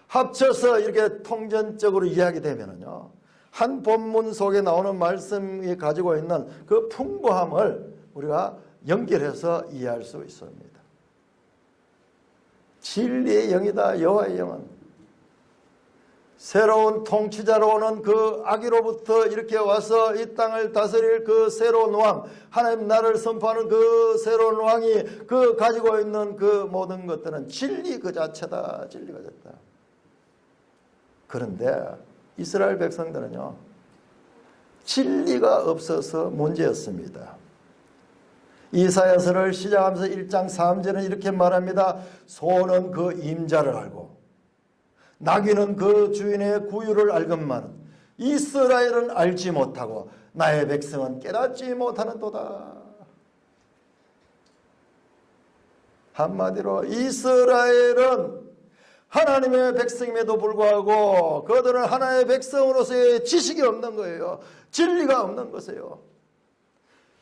합쳐서 이렇게 통전적으로 이해하게 되면은요, 한 본문 속에 나오는 말씀이 가지고 있는 그 풍부함을 우리가 연결해서 이해할 수 있습니다. 진리의 영이다. 여호와의 영은 새로운 통치자로 오는 그 아기로부터 이렇게 와서 이 땅을 다스릴 그 새로운 왕, 하나님 나라를 선포하는 그 새로운 왕이 그 가지고 있는 그 모든 것들은 진리 그 자체다. 진리가 됐다. 그런데 이스라엘 백성들은요, 진리가 없어서 문제였습니다. 이사야서를 시작하면서 1장 3절은 이렇게 말합니다. 소는 그 임자를 알고 나귀는 그 주인의 구유를 알건만은 이스라엘은 알지 못하고 나의 백성은 깨닫지 못하는도다. 한마디로 이스라엘은 하나님의 백성임에도 불구하고 그들은 하나님의 백성으로서의 지식이 없는 거예요. 진리가 없는 것이에요.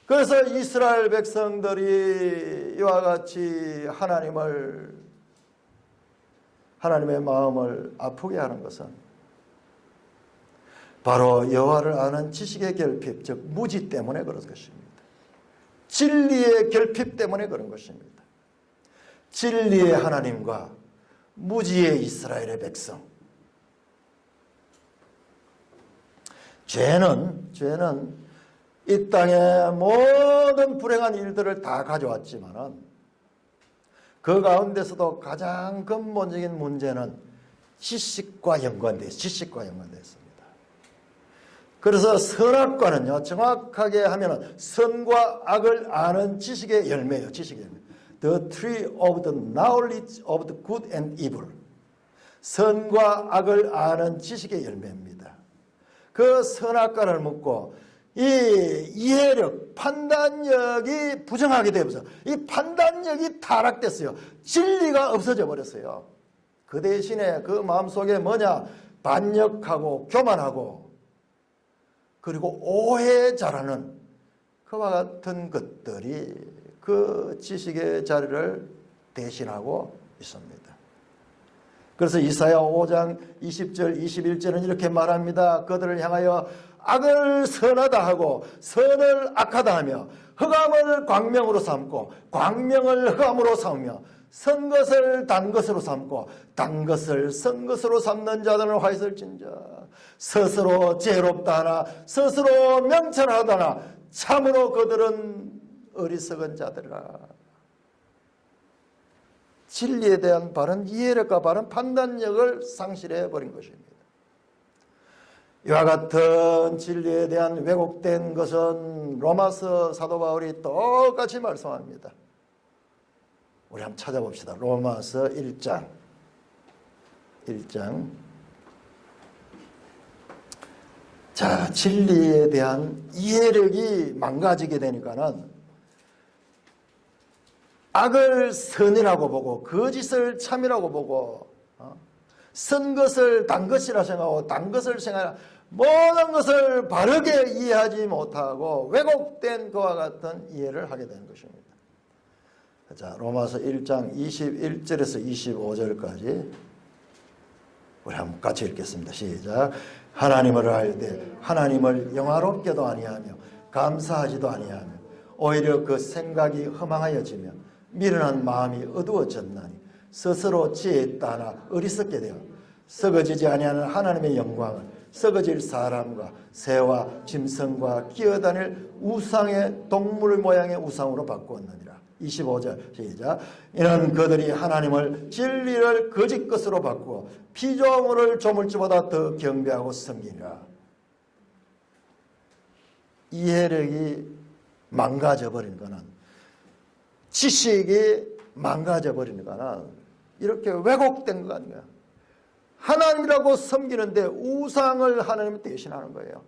그래서 이스라엘 백성들이 이와 같이 하나님의 마음을 아프게 하는 것은 바로 여호와를 아는 지식의 결핍, 즉 무지 때문에 그런 것입니다. 진리의 결핍 때문에 그런 것입니다. 진리의 하나님과 무지의 이스라엘의 백성. 죄는 이 땅의 모든 불행한 일들을 다 가져왔지만은 그 가운데서도 가장 근본적인 문제는 지식과 연관되었습니다. 그래서 선악과는요, 정확하게 하면은 선과 악을 아는 지식의 열매예요. 지식의 열매. The tree of the knowledge of the good and evil. 선과 악을 아는 지식의 열매입니다. 그 선악과를 묻고 이 이해력, 판단력이 부정하게 되면서 이 판단력이 타락됐어요. 진리가 없어져 버렸어요. 그 대신에 그 마음속에 뭐냐? 반역하고 교만하고 그리고 오해 잘하는 그와 같은 것들이 그 지식의 자리를 대신하고 있습니다. 그래서 이사야 5장 20절 21절은 이렇게 말합니다. 그들을 향하여 악을 선하다 하고 선을 악하다 하며 흑암을 광명으로 삼고 광명을 흑암으로 삼으며 선 것을 단 것으로 삼고 단 것을 선 것으로 삼는 자들은 화있을진저. 스스로 죄롭다 하나 스스로 명철하다 하나 참으로 그들은 어리석은 자들이라. 진리에 대한 바른 이해력과 바른 판단력을 상실해 버린 것입니다. 이와 같은 진리에 대한 왜곡된 것은 로마서 사도 바울이 똑같이 말씀합니다. 우리 한번 찾아봅시다. 로마서 1장. 자, 진리에 대한 이해력이 망가지게 되니까는 악을 선이라고 보고 거짓을 참이라고 보고 선 것을 단 것이라 생각하고 단 것을 생각하고 모든 것을 바르게 이해하지 못하고 왜곡된 그와 같은 이해를 하게 되는 것입니다. 자, 로마서 1장 21절에서 25절까지 우리 한번 같이 읽겠습니다. 시작. 하나님을 알되 하나님을 영화롭게도 아니하며 감사하지도 아니하며 오히려 그 생각이 허망하여지며 미련한 마음이 어두워졌나니 스스로 지혜있다 하나 어리석게 되어 썩어지지 아니하는 하나님의 영광을 썩어질 사람과 새와 짐승과 기어다닐 우상의 동물 모양의 우상으로 바꾸었느니라. 25절 시작. 이는 그들이 하나님을 진리를 거짓 것으로 바꾸어 피조물을 조물주보다 더 경배하고 섬기니라. 이해력이 망가져 버린 거는, 지식이 망가져 버리는 거는 이렇게 왜곡된 거 아니에요. 하나님이라고 섬기는데 우상을 하나님이 대신하는 거예요.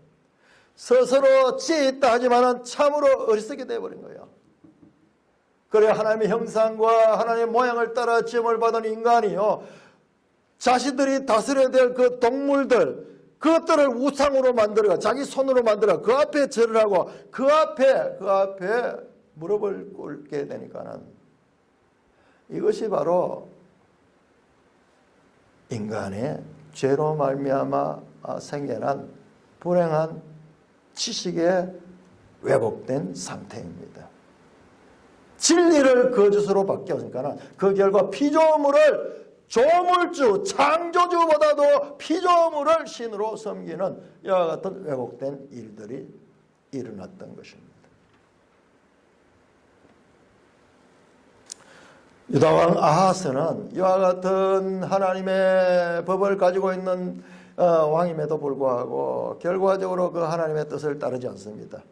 스스로 지혜 있다 하지만 참으로 어리석게 되어버린 거예요. 그래 하나님의 형상과 하나님의 모양을 따라 지음을 받은 인간이요, 자신들이 다스려야 될 그 동물들, 그것들을 우상으로 만들어 자기 손으로 만들어 그 앞에 절을 하고 그 앞에 무릎을 꿇게 되니까는 이것이 바로 인간의 죄로 말미암아 생겨난 불행한 지식에 왜곡된 상태입니다. 진리를 거짓으로 바뀌었으니까 그 결과 피조물을 조물주, 창조주보다도 피조물을 신으로 섬기는 이와 같은 왜곡된 일들이 일어났던 것입니다. 유다왕 아하스는 이와 같은 하나님의 법을 가지고 있는 왕임에도 불구하고 결과적으로 그 하나님의 뜻을 따르지 않습니다.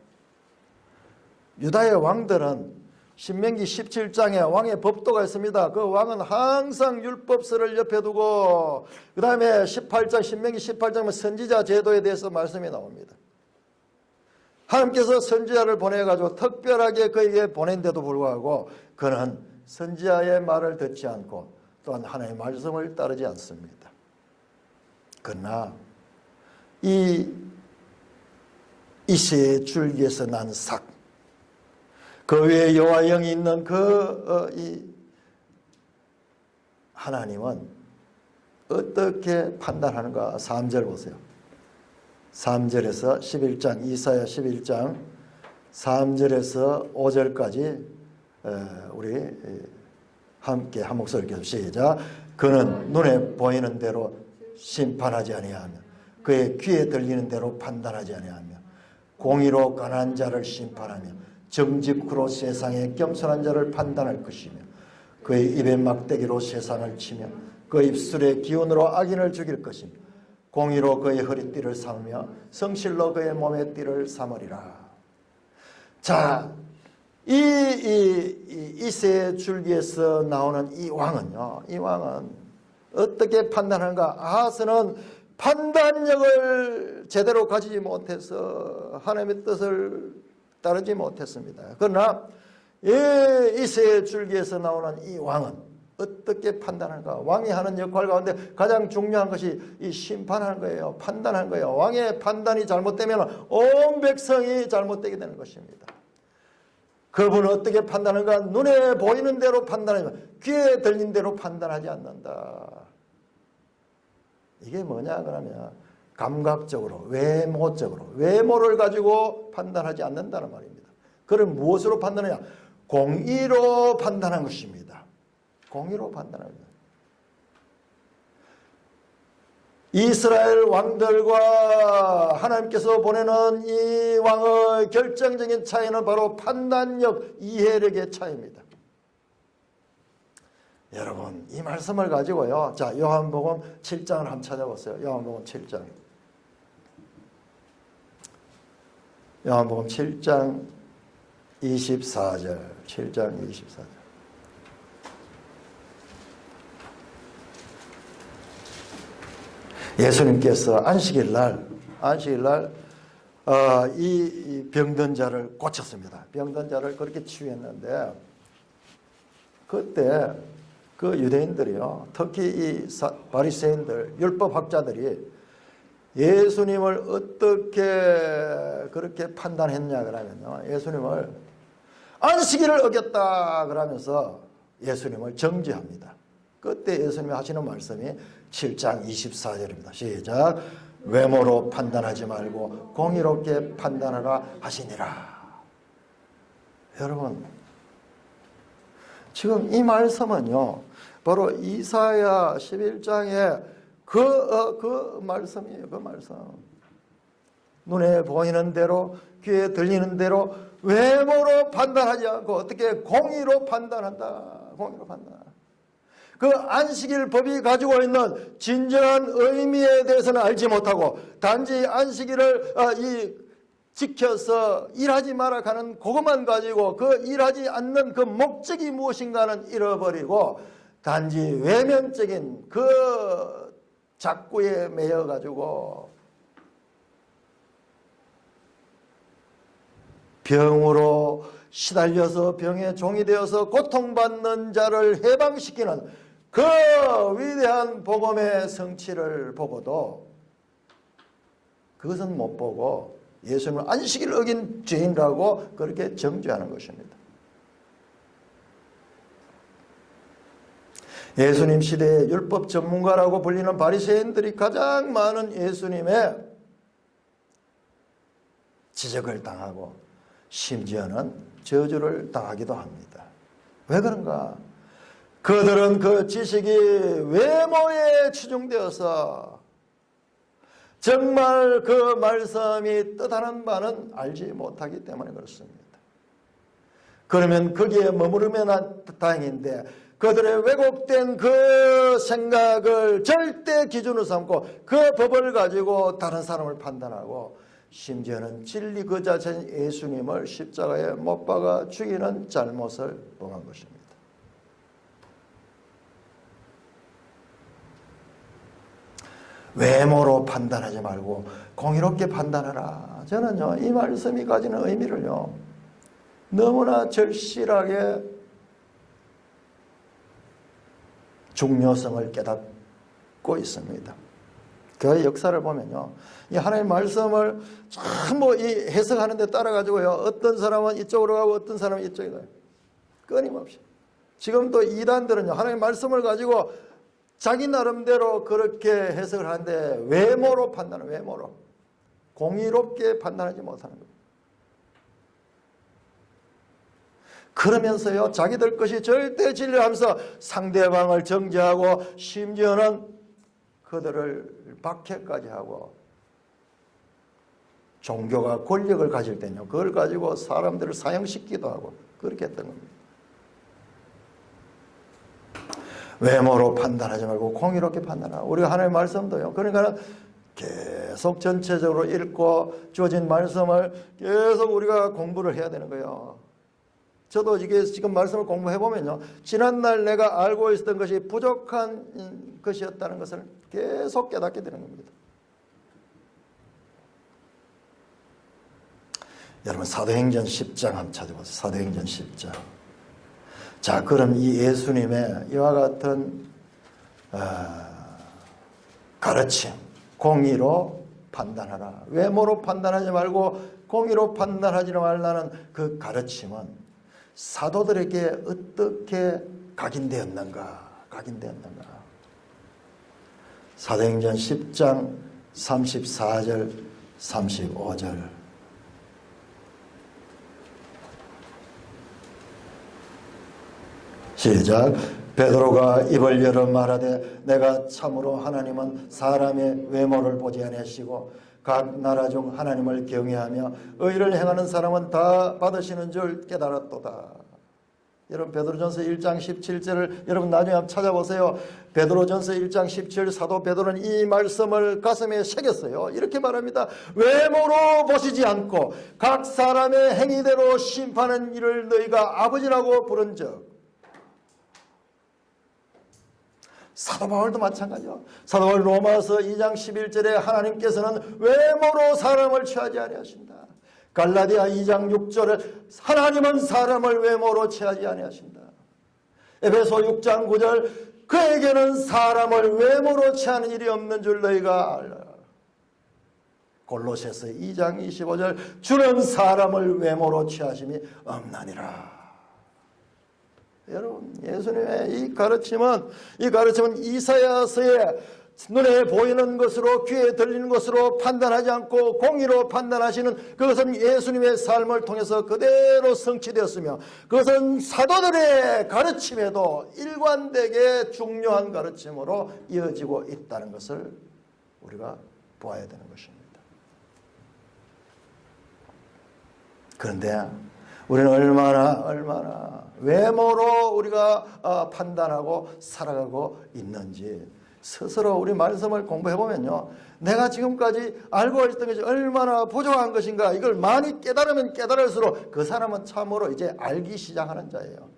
유다의 왕들은 신명기 17장에 왕의 법도가 있습니다. 그 왕은 항상 율법서를 옆에 두고 그 다음에 18장 신명기 18장은 선지자 제도에 대해서 말씀이 나옵니다. 하나님께서 선지자를 보내가지고 특별하게 그에게 보낸데도 불구하고 그는 선지자의 말을 듣지 않고 또한 하나님의 말씀을 따르지 않습니다. 그러나 이새의 줄기에서 난 삭, 그 위에 여호와 영이 있는 하나님은 어떻게 판단하는가? 3절 보세요. 3절에서 11장, 이사야 11장 3절에서 5절까지 우리 함께 한 목소리 계속 시작. 그는 눈에 보이는 대로 심판하지 아니하며 그의 귀에 들리는 대로 판단하지 아니하며 공의로 가난한 자를 심판하며 정직으로 세상에 겸손한 자를 판단할 것이며 그의 입의 막대기로 세상을 치며 그 입술의 기운으로 악인을 죽일 것이며 공의로 그의 허리띠를 삼으며 성실로 그의 몸의 띠를 삼으리라. 자, 이새 줄기에서 나오는 이 왕은요, 이 왕은 어떻게 판단하는가? 아하스는 판단력을 제대로 가지지 못해서 하나님의 뜻을 따르지 못했습니다. 그러나 이새의 줄기에서 나오는 이 왕은 어떻게 판단할까? 왕이 하는 역할 가운데 가장 중요한 것이 이 심판하는 거예요. 판단하는 거예요. 왕의 판단이 잘못되면 온 백성이 잘못되게 되는 것입니다. 그분은 어떻게 판단하는가? 눈에 보이는 대로 판단하지만 귀에 들린 대로 판단하지 않는다. 이게 뭐냐 그러면 감각적으로 외모적으로 외모를 가지고 판단하지 않는다는 말입니다. 그럼 무엇으로 판단하냐? 공의로 판단한 것입니다. 공의로 판단합니다. 이스라엘 왕들과 하나님께서 보내는 이 왕의 결정적인 차이는 바로 판단력, 이해력의 차이입니다. 여러분 이 말씀을 가지고요. 자, 요한복음 7장을 한번 찾아보세요. 요한복음 7장. 요한복음 7장 24절. 7장 24절. 예수님께서 안식일 날 이 병든 자를 고쳤습니다. 병든 자를 그렇게 치유했는데 그때 그 유대인들이요, 특히 이 바리새인들, 율법학자들이 예수님을 어떻게 그렇게 판단했냐 그러면요, 예수님을 안식일을 어겼다 그러면서 예수님을 정죄합니다. 그때 예수님이 하시는 말씀이 7장 24절입니다. 시작. 외모로 판단하지 말고 공의롭게 판단하라 하시니라. 여러분 지금 이 말씀은요 바로 이사야 11장에 그 말씀이에요. 그 말씀. 눈에 보이는 대로 귀에 들리는 대로 외모로 판단하지 않고 어떻게 공의로 판단한다. 공의로 판단한다. 그 안식일 법이 가지고 있는 진정한 의미에 대해서는 알지 못하고 단지 안식일을 지켜서 일하지 마라 하는 그것만 가지고 그 일하지 않는 그 목적이 무엇인가는 잃어버리고 단지 외면적인 그 작구에 매여 가지고 병으로 시달려서 병의 종이 되어서 고통받는 자를 해방시키는 그 위대한 복음의 성취를 보고도 그것은 못 보고 예수님을 안식일을 어긴 죄인이라고 그렇게 정죄하는 것입니다. 예수님 시대의 율법 전문가라고 불리는 바리새인들이 가장 많은 예수님의 지적을 당하고 심지어는 저주를 당하기도 합니다. 왜 그런가? 그들은 그 지식이 외모에 치중되어서 정말 그 말씀이 뜻하는 바는 알지 못하기 때문에 그렇습니다. 그러면 거기에 머무르면 다행인데 그들의 왜곡된 그 생각을 절대 기준으로 삼고 그 법을 가지고 다른 사람을 판단하고 심지어는 진리 그 자체인 예수님을 십자가에 못 박아 죽이는 잘못을 범한 것입니다. 외모로 판단하지 말고 공의롭게 판단하라. 저는요 이 말씀이 가지는 의미를요 너무나 절실하게 중요성을 깨닫고 있습니다. 교회 역사를 보면요, 이 하나님의 말씀을 전부 이 해석하는 데 따라가지고요, 어떤 사람은 이쪽으로 가고 어떤 사람은 이쪽으로 가요. 끊임없이. 지금도 이단들은요, 하나님의 말씀을 가지고 자기 나름대로 그렇게 해석을 하는데 외모로 판단을, 외모로. 공의롭게 판단하지 못하는 거예요. 그러면서요, 자기들 것이 절대 진리하면서 상대방을 정죄하고 심지어는 그들을 박해까지 하고 종교가 권력을 가질 때는요, 그걸 가지고 사람들을 사형시키기도 하고 그렇게 했던 겁니다. 외모로 판단하지 말고 공의롭게 판단하라. 우리가 하나님의 말씀도요, 그러니까 계속 전체적으로 읽고 주어진 말씀을 계속 우리가 공부를 해야 되는 거예요. 저도 이게 지금 말씀을 공부해보면요, 지난날 내가 알고 있었던 것이 부족한 것이었다는 것을 계속 깨닫게 되는 겁니다. 여러분 사도행전 10장 한번 찾아보세요. 사도행전 10장. 자, 그럼 이 예수님의 이와 같은 가르침, 공의로 판단하라. 외모로 판단하지 말고 공의로 판단하지 말라는 그 가르침은 사도들에게 어떻게 각인되었는가? 사도행전 10장 34절 35절. 시작. 베드로가 입을 열어 말하되 내가 참으로 하나님은 사람의 외모를 보지 아니하시고 각 나라 중 하나님을 경외하며 의를 행하는 사람은 다 받으시는 줄 깨달았도다. 여러분 베드로전서 1장 17절을 여러분 나중에 한번 찾아보세요. 베드로전서 1장 17절 사도 베드로는 이 말씀을 가슴에 새겼어요. 이렇게 말합니다. 외모로 보시지 않고 각 사람의 행위대로 심판하는 이를 너희가 아버지라고 부른즉. 사도 바울도 마찬가지요. 사도 바울 로마서 2장 11절에 하나님께서는 외모로 사람을 취하지 아니하신다. 갈라디아 2장 6절에 하나님은 사람을 외모로 취하지 아니하신다. 에베소 6장 9절 그에게는 사람을 외모로 취하는 일이 없는 줄 너희가 알라. 골로새서 2장 25절 주는 사람을 외모로 취하심이 없나니라. 여러분 예수님의 이 가르침은 이사야서의 눈에 보이는 것으로 귀에 들리는 것으로 판단하지 않고 공의로 판단하시는 그것은 예수님의 삶을 통해서 그대로 성취되었으며 그것은 사도들의 가르침에도 일관되게 중요한 가르침으로 이어지고 있다는 것을 우리가 보아야 되는 것입니다. 그런데 우리는 얼마나 외모로 우리가 판단하고 살아가고 있는지 스스로 우리 말씀을 공부해보면요. 내가 지금까지 알고 있던 것이 얼마나 부족한 것인가 이걸 많이 깨달으면 깨달을수록 그 사람은 참으로 이제 알기 시작하는 자예요.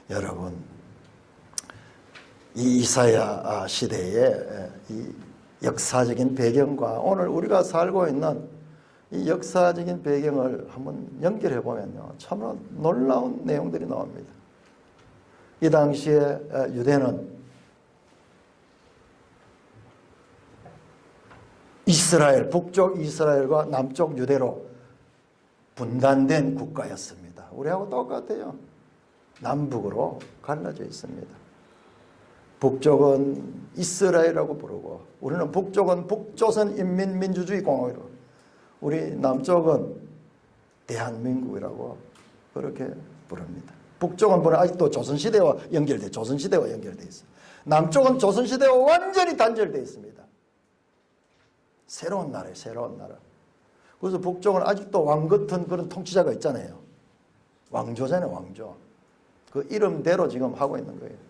여러분 이 이사야 시대의 이 역사적인 배경과 오늘 우리가 살고 있는 이 역사적인 배경을 한번 연결해 보면요. 참으로 놀라운 내용들이 나옵니다. 이 당시에 유대는 이스라엘, 북쪽 이스라엘과 남쪽 유대로 분단된 국가였습니다. 우리하고 똑같아요. 남북으로 갈라져 있습니다. 북쪽은 이스라엘이라고 부르고 우리는 북쪽은 북조선인민민주주의 공화국이라고 우리 남쪽은 대한민국이라고 그렇게 부릅니다. 북쪽은 보면 아직도 조선시대와 연결돼 있어요. 남쪽은 조선시대와 완전히 단절되어 있습니다. 새로운 나라예요. 새로운 나라. 그래서 북쪽은 아직도 왕 같은 그런 통치자가 있잖아요. 왕조잖아요. 왕조. 그 이름대로 지금 하고 있는 거예요.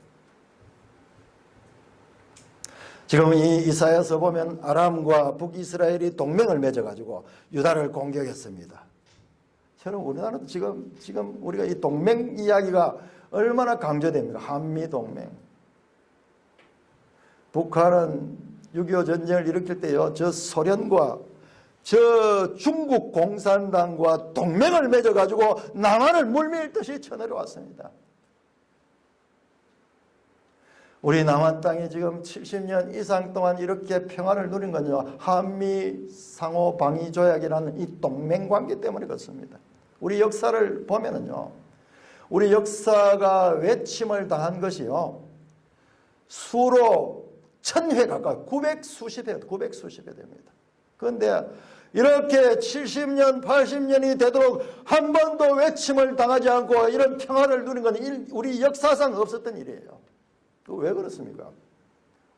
지금 이 이사야서 보면 아람과 북이스라엘이 동맹을 맺어가지고 유다를 공격했습니다. 저는 우리나라도 지금 우리가 이 동맹 이야기가 얼마나 강조됩니까? 한미동맹. 북한은 6.25 전쟁을 일으킬 때요, 저 소련과 저 중국 공산당과 동맹을 맺어가지고 남한을 물밀듯이 쳐내려왔습니다. 우리 남한 땅이 지금 70년 이상 동안 이렇게 평화를 누린 건요, 한미 상호 방위 조약이라는 이 동맹 관계 때문에 그렇습니다. 우리 역사를 보면은요, 우리 역사가 외침을 당한 것이요, 수로 1000회 가까이 900수십 회 됩니다. 그런데 이렇게 70년, 80년이 되도록 한 번도 외침을 당하지 않고 이런 평화를 누린 건 우리 역사상 없었던 일이에요. 왜 그렇습니까?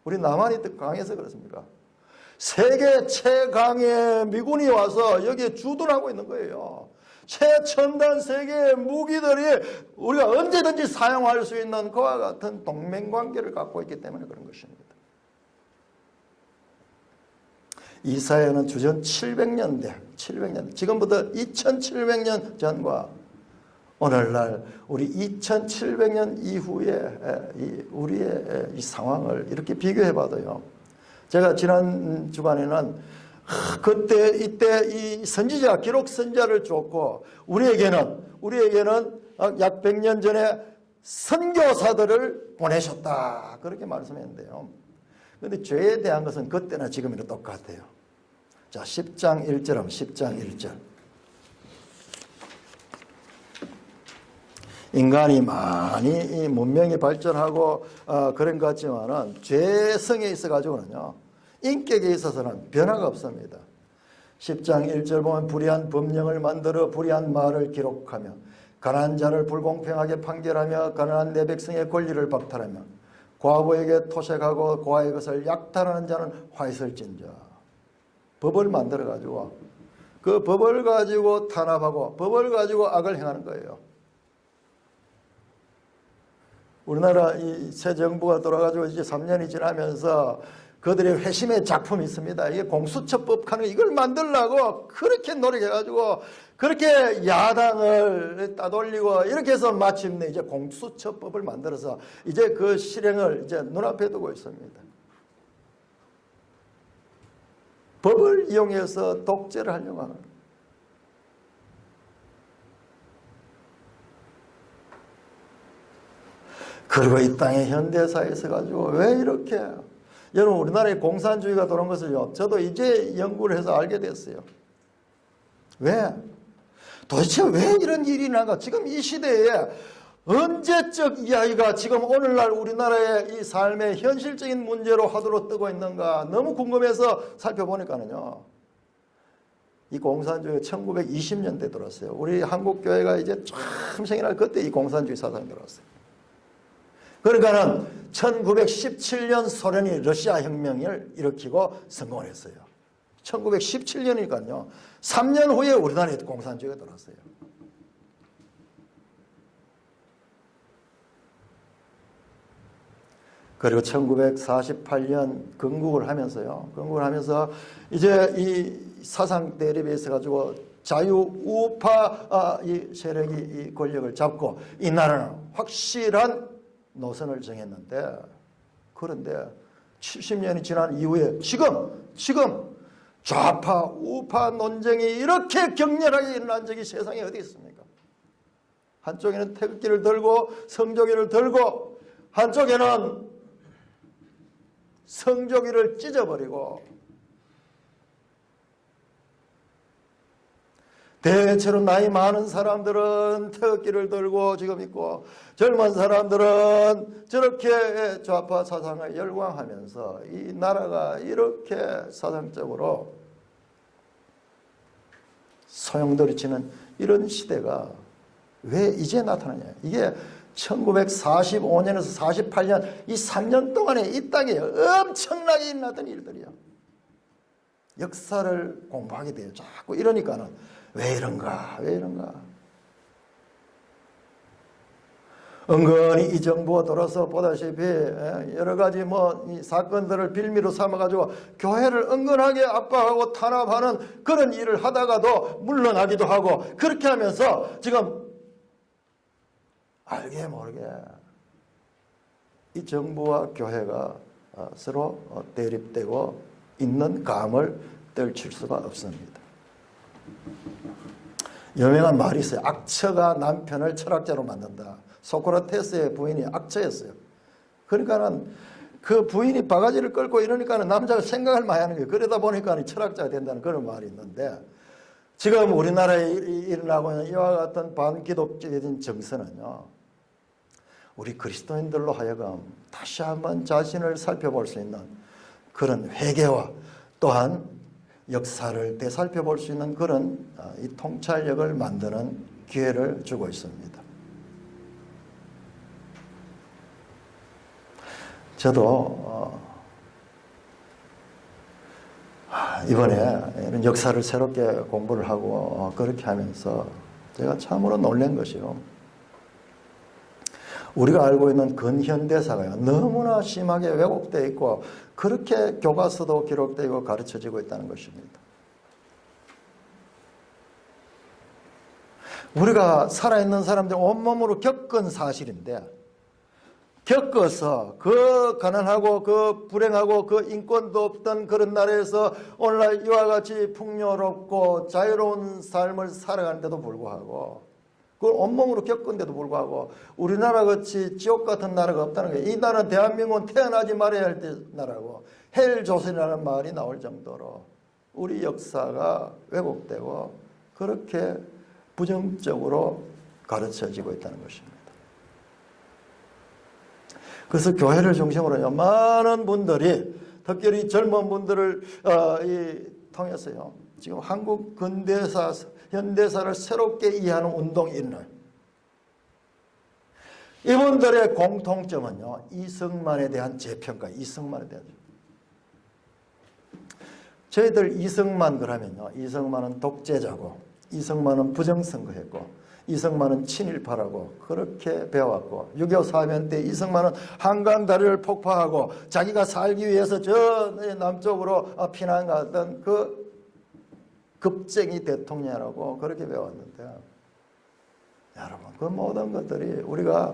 우리 남한이 더 강해서 그렇습니까? 세계 최강의 미군이 와서 여기에 주둔하고 있는 거예요. 최첨단 세계의 무기들이 우리가 언제든지 사용할 수 있는 그와 같은 동맹관계를 갖고 있기 때문에 그런 것입니다. 이사야는 주전 700년 지금부터 2700년 전과 오늘날 우리 2700년 이후에 우리의 이 상황을 이렇게 비교해 봐도요, 제가 지난 주간에는 그때 이때 이 선지자 기록 선지자를 줬고 우리에게는 약 100년 전에 선교사들을 보내셨다 그렇게 말씀했는데요. 그런데 죄에 대한 것은 그때나 지금이나 똑같아요. 자, 10장 1절 하면 10장 1절. 인간이 많이 문명이 발전하고 그런 것 같지만은 죄성에 있어 가지고는요 인격에 있어서는 변화가 없습니다. 10장 1절 보면 불의한 법령을 만들어 불의한 말을 기록하며 가난한 자를 불공평하게 판결하며 가난한 내 백성의 권리를 박탈하며 과부에게 토색하고 고아의 것을 약탈하는 자는 화 있을진저. 법을 만들어 가지고 그 법을 가지고 탄압하고 법을 가지고 악을 행하는 거예요. 우리나라 이 새 정부가 돌아가지고 이제 3년이 지나면서 그들의 회심의 작품이 있습니다. 이게 공수처법 하는 이걸 만들려고 그렇게 노력해가지고 그렇게 야당을 따돌리고 이렇게 해서 마침내 이제 공수처법을 만들어서 이제 그 실행을 이제 눈앞에 두고 있습니다. 법을 이용해서 독재를 하려고 하는 거예요. 그리고 이 땅의 현대사에서 가지고 왜 이렇게 여러분 우리나라에 공산주의가 들어온 것을요 저도 이제 연구를 해서 알게 됐어요. 왜? 도대체 왜 이런 일이 나가? 지금 이 시대에 언제적 이야기가 지금 오늘날 우리나라의 이 삶의 현실적인 문제로 화두로 뜨고 있는가 너무 궁금해서 살펴보니까는요 이 공산주의가 1920년대 들어왔어요. 우리 한국교회가 이제 참 생일날 그때 이 공산주의 사상이 들어왔어요. 그러니까는 1917년 소련이 러시아 혁명을 일으키고 성공을 했어요. 1917년이니까요. 3년 후에 우리나라에 공산주의가 들어왔어요. 그리고 1948년 건국을 하면서요. 건국을 하면서 이제 이 사상 대립에 있어 가지고 자유우파 이 세력이 이 권력을 잡고 이 나라는 확실한 노선을 정했는데 그런데 70년이 지난 이후에 지금 좌파 우파 논쟁이 이렇게 격렬하게 일어난 적이 세상에 어디 있습니까? 한쪽에는 태극기를 들고 성조기를 들고 한쪽에는 성조기를 찢어버리고 대체로 나이 많은 사람들은 태극기를 들고 지금 있고 젊은 사람들은 저렇게 좌파 사상을 열광하면서 이 나라가 이렇게 사상적으로 소용돌이치는 이런 시대가 왜 이제 나타나냐. 이게 1945년에서 48년 이 3년 동안에 이 땅에 엄청나게 일어났던 일들이야. 역사를 공부하게 돼요. 자꾸 이러니까는 왜 이런가? 은근히 이 정부가 돌아서 보다시피 여러 가지 이 사건들을 빌미로 삼아가지고 교회를 은근하게 압박하고 탄압하는 그런 일을 하다가도 물러나기도 하고 그렇게 하면서 지금 알게 모르게 이 정부와 교회가 서로 대립되고 있는 감을 떨칠 수가 없습니다. 유명한 말이 있어요. 악처가 남편을 철학자로 만든다. 소크라테스의 부인이 악처였어요. 그러니까는 그 부인이 바가지를 끌고 이러니까는 남자가 생각을 많이 하는 거예요. 그러다 보니까 철학자가 된다는 그런 말이 있는데 지금 우리나라에 일어나고 있는 이와 같은 반기독적인 정서는요. 우리 그리스도인들로 하여금 다시 한번 자신을 살펴볼 수 있는 그런 회개와 또한 역사를 되살펴볼 수 있는 그런 이 통찰력을 만드는 기회를 주고 있습니다. 저도 이번에 이런 역사를 새롭게 공부를 하고 그렇게 하면서 제가 참으로 놀란 것이요. 우리가 알고 있는 근현대사가 너무나 심하게 왜곡되어 있고 그렇게 교과서도 기록되고 가르쳐지고 있다는 것입니다. 우리가 살아있는 사람들 온몸으로 겪은 사실인데 겪어서 그 가난하고 그 불행하고 그 인권도 없던 그런 나라에서 오늘날 이와 같이 풍요롭고 자유로운 삶을 살아가는데도 불구하고 그걸 온몸으로 겪은데도 불구하고 우리나라 같이 지옥 같은 나라가 없다는 거예요. 이 나라는 대한민국은 태어나지 말아야 할 나라고 헬조선이라는 말이 나올 정도로 우리 역사가 왜곡되고 그렇게 부정적으로 가르쳐지고 있다는 것입니다. 그래서 교회를 중심으로 많은 분들이 특별히 젊은 분들을 통해서요. 지금 한국 근대사, 현대사를 새롭게 이해하는 운동이 일어나요. 이분들의 공통점은요. 이승만에 대한 재평가, 이승만에 대한. 저희들 이승만 그러면요. 이승만은 독재자고, 이승만은 부정선거했고, 이승만은 친일파라고 그렇게 배워왔고 6.25 사변 때 이승만은 한강 다리를 폭파하고 자기가 살기 위해서 저 남쪽으로 피난 갔던 그 급쟁이 대통령이라고 그렇게 배웠는데 여러분 그 모든 것들이 우리가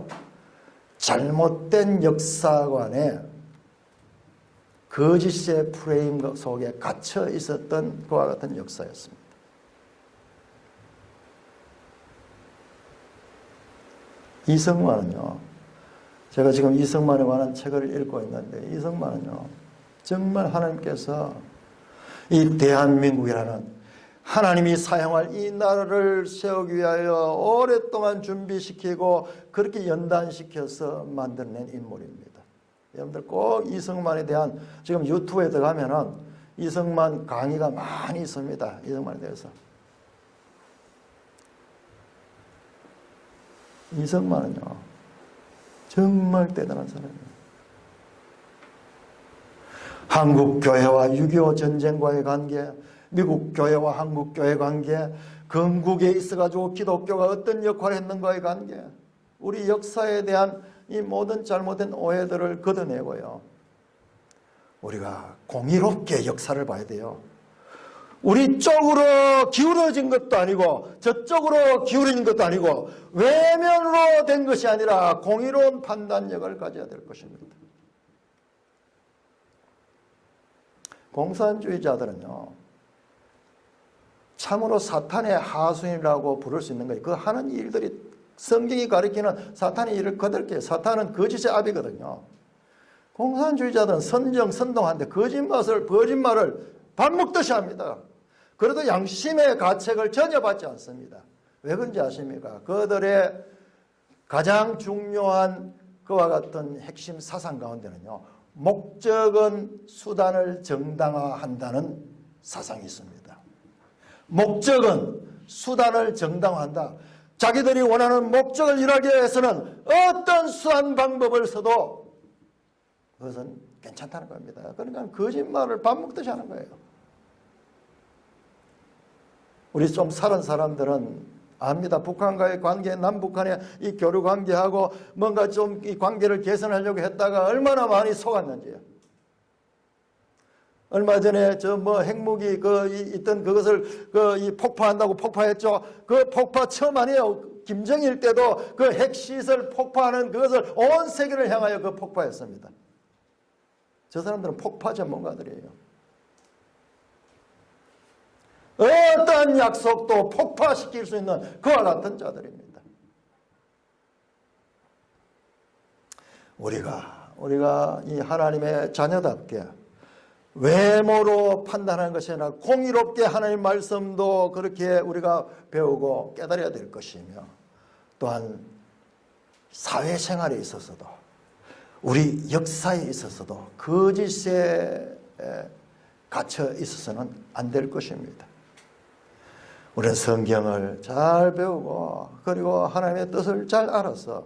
잘못된 역사관에 거짓의 프레임 속에 갇혀 있었던 그와 같은 역사였습니다. 이승만은요, 제가 지금 이승만에 관한 책을 읽고 있는데, 이승만은요, 정말 하나님께서 이 대한민국이라는 하나님이 사용할 이 나라를 세우기 위하여 오랫동안 준비시키고 그렇게 연단시켜서 만들어낸 인물입니다. 여러분들 꼭 이승만에 대한, 지금 유튜브에 들어가면은 이승만 강의가 많이 있습니다. 이승만에 대해서. 이승만은요, 정말 대단한 사람이에요. 한국 교회와 6.25 전쟁과의 관계, 미국 교회와 한국 교회 관계, 건국에 있어가지고 기독교가 어떤 역할을 했는가의 관계, 우리 역사에 대한 이 모든 잘못된 오해들을 걷어내고요. 우리가 공의롭게 역사를 봐야 돼요. 우리 쪽으로 기울어진 것도 아니고 저쪽으로 기울어진 것도 아니고 외면으로 된 것이 아니라 공의로운 판단력을 가져야 될 것입니다. 공산주의자들은요, 참으로 사탄의 하수인이라고 부를 수 있는 거예요. 그 하는 일들이 성경이 가리키는 사탄의 일을 거들게, 사탄은 거짓의 압이거든요. 공산주의자들은 선정선동하는데 거짓말을 밥 먹듯이 합니다. 그래도 양심의 가책을 전혀 받지 않습니다. 왜 그런지 아십니까? 그들의 가장 중요한 그와 같은 핵심 사상 가운데는요, 목적은 수단을 정당화한다는 사상이 있습니다. 목적은 수단을 정당화한다. 자기들이 원하는 목적을 이루기 위해서는 어떤 수단 방법을 써도 그것은 괜찮다는 겁니다. 그러니까 거짓말을 밥 먹듯이 하는 거예요. 우리 좀 살은 사람들은 압니다. 북한과의 관계, 남북한의 이 교류 관계하고 뭔가 좀 이 관계를 개선하려고 했다가 얼마나 많이 속았는지요. 얼마 전에 저 뭐 핵무기 있던 그것을 이 폭파한다고 폭파했죠. 그 폭파 처음 아니에요. 김정일 때도 그 핵시설 폭파하는 그것을 온 세계를 향하여 그 폭파했습니다. 저 사람들은 폭파 전문가들이에요. 어떤 약속도 폭파시킬 수 있는 그와 같은 자들입니다. 우리가 이 하나님의 자녀답게 외모로 판단하는 것이 아니라 공의롭게 하나님 말씀도 그렇게 우리가 배우고 깨달아야 될 것이며, 또한 사회생활에 있어서도 우리 역사에 있어서도 거짓에 갇혀 있어서는 안 될 것입니다. 우리는 성경을 잘 배우고 그리고 하나님의 뜻을 잘 알아서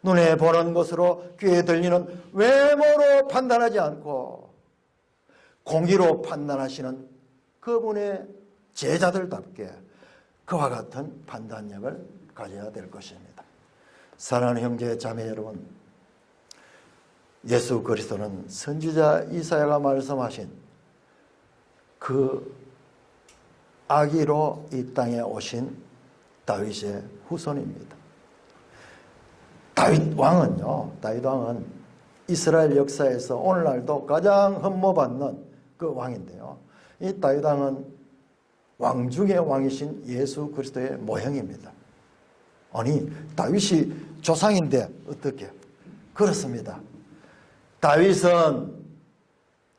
눈에 보는 것으로 귀에 들리는 외모로 판단하지 않고 공의로 판단하시는 그분의 제자들답게 그와 같은 판단력을 가져야 될 것입니다. 사랑하는 형제 자매 여러분, 예수 그리스도는 선지자 이사야가 말씀하신 그 아기로 이 땅에 오신 다윗의 후손입니다. 다윗 왕은 이스라엘 역사에서 오늘날도 가장 흠모받는 그 왕인데요. 이 다윗 왕은 왕 중의 왕이신 예수 그리스도의 모형입니다. 아니, 다윗이 조상인데 어떻게? 그렇습니다. 다윗은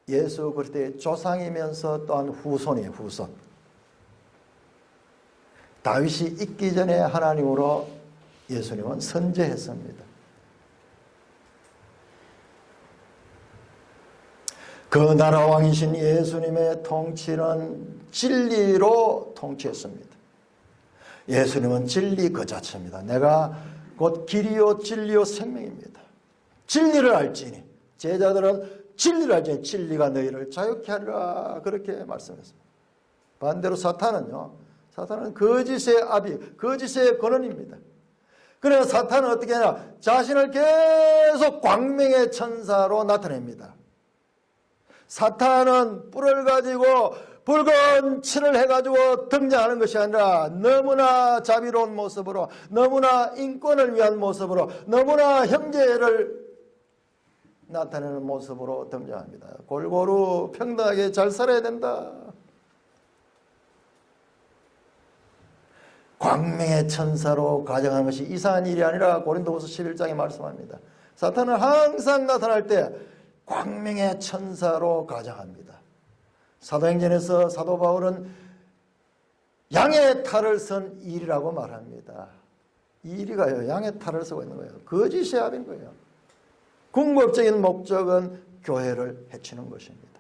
예수 그리스도의 조상이면서 또한 후손이에요. 후손. 다윗이 있기 전에 하나님으로 예수님은 선제했습니다. 그 나라 왕이신 예수님의 통치는 진리로 통치했습니다. 예수님은 진리 그 자체입니다. 내가 곧 길이요 진리요 생명입니다. 진리를 알지니 제자들은 진리를 알지니 진리가 너희를 자유케 하리라 그렇게 말씀했습니다. 반대로 사탄은 거짓의 아비, 거짓의 근원입니다. 그래서 사탄은 어떻게 하냐? 자신을 계속 광명의 천사로 나타냅니다. 사탄은 뿔을 가지고 붉은 칠을 해가지고 등장하는 것이 아니라 너무나 자비로운 모습으로, 너무나 인권을 위한 모습으로, 너무나 형제를 나타내는 모습으로 등장합니다. 골고루 평등하게 잘 살아야 된다. 광명의 천사로 가정하는 것이 이상한 일이 아니라 고린도후서 11장에 말씀합니다. 사탄은 항상 나타날 때 광명의 천사로 가정합니다. 사도행전에서 사도 바울은 양의 탈을 쓴 일이라고 말합니다. 이 일이가요, 양의 탈을 쓰고 있는 거예요. 거짓의 압인 거예요. 궁극적인 목적은 교회를 해치는 것입니다.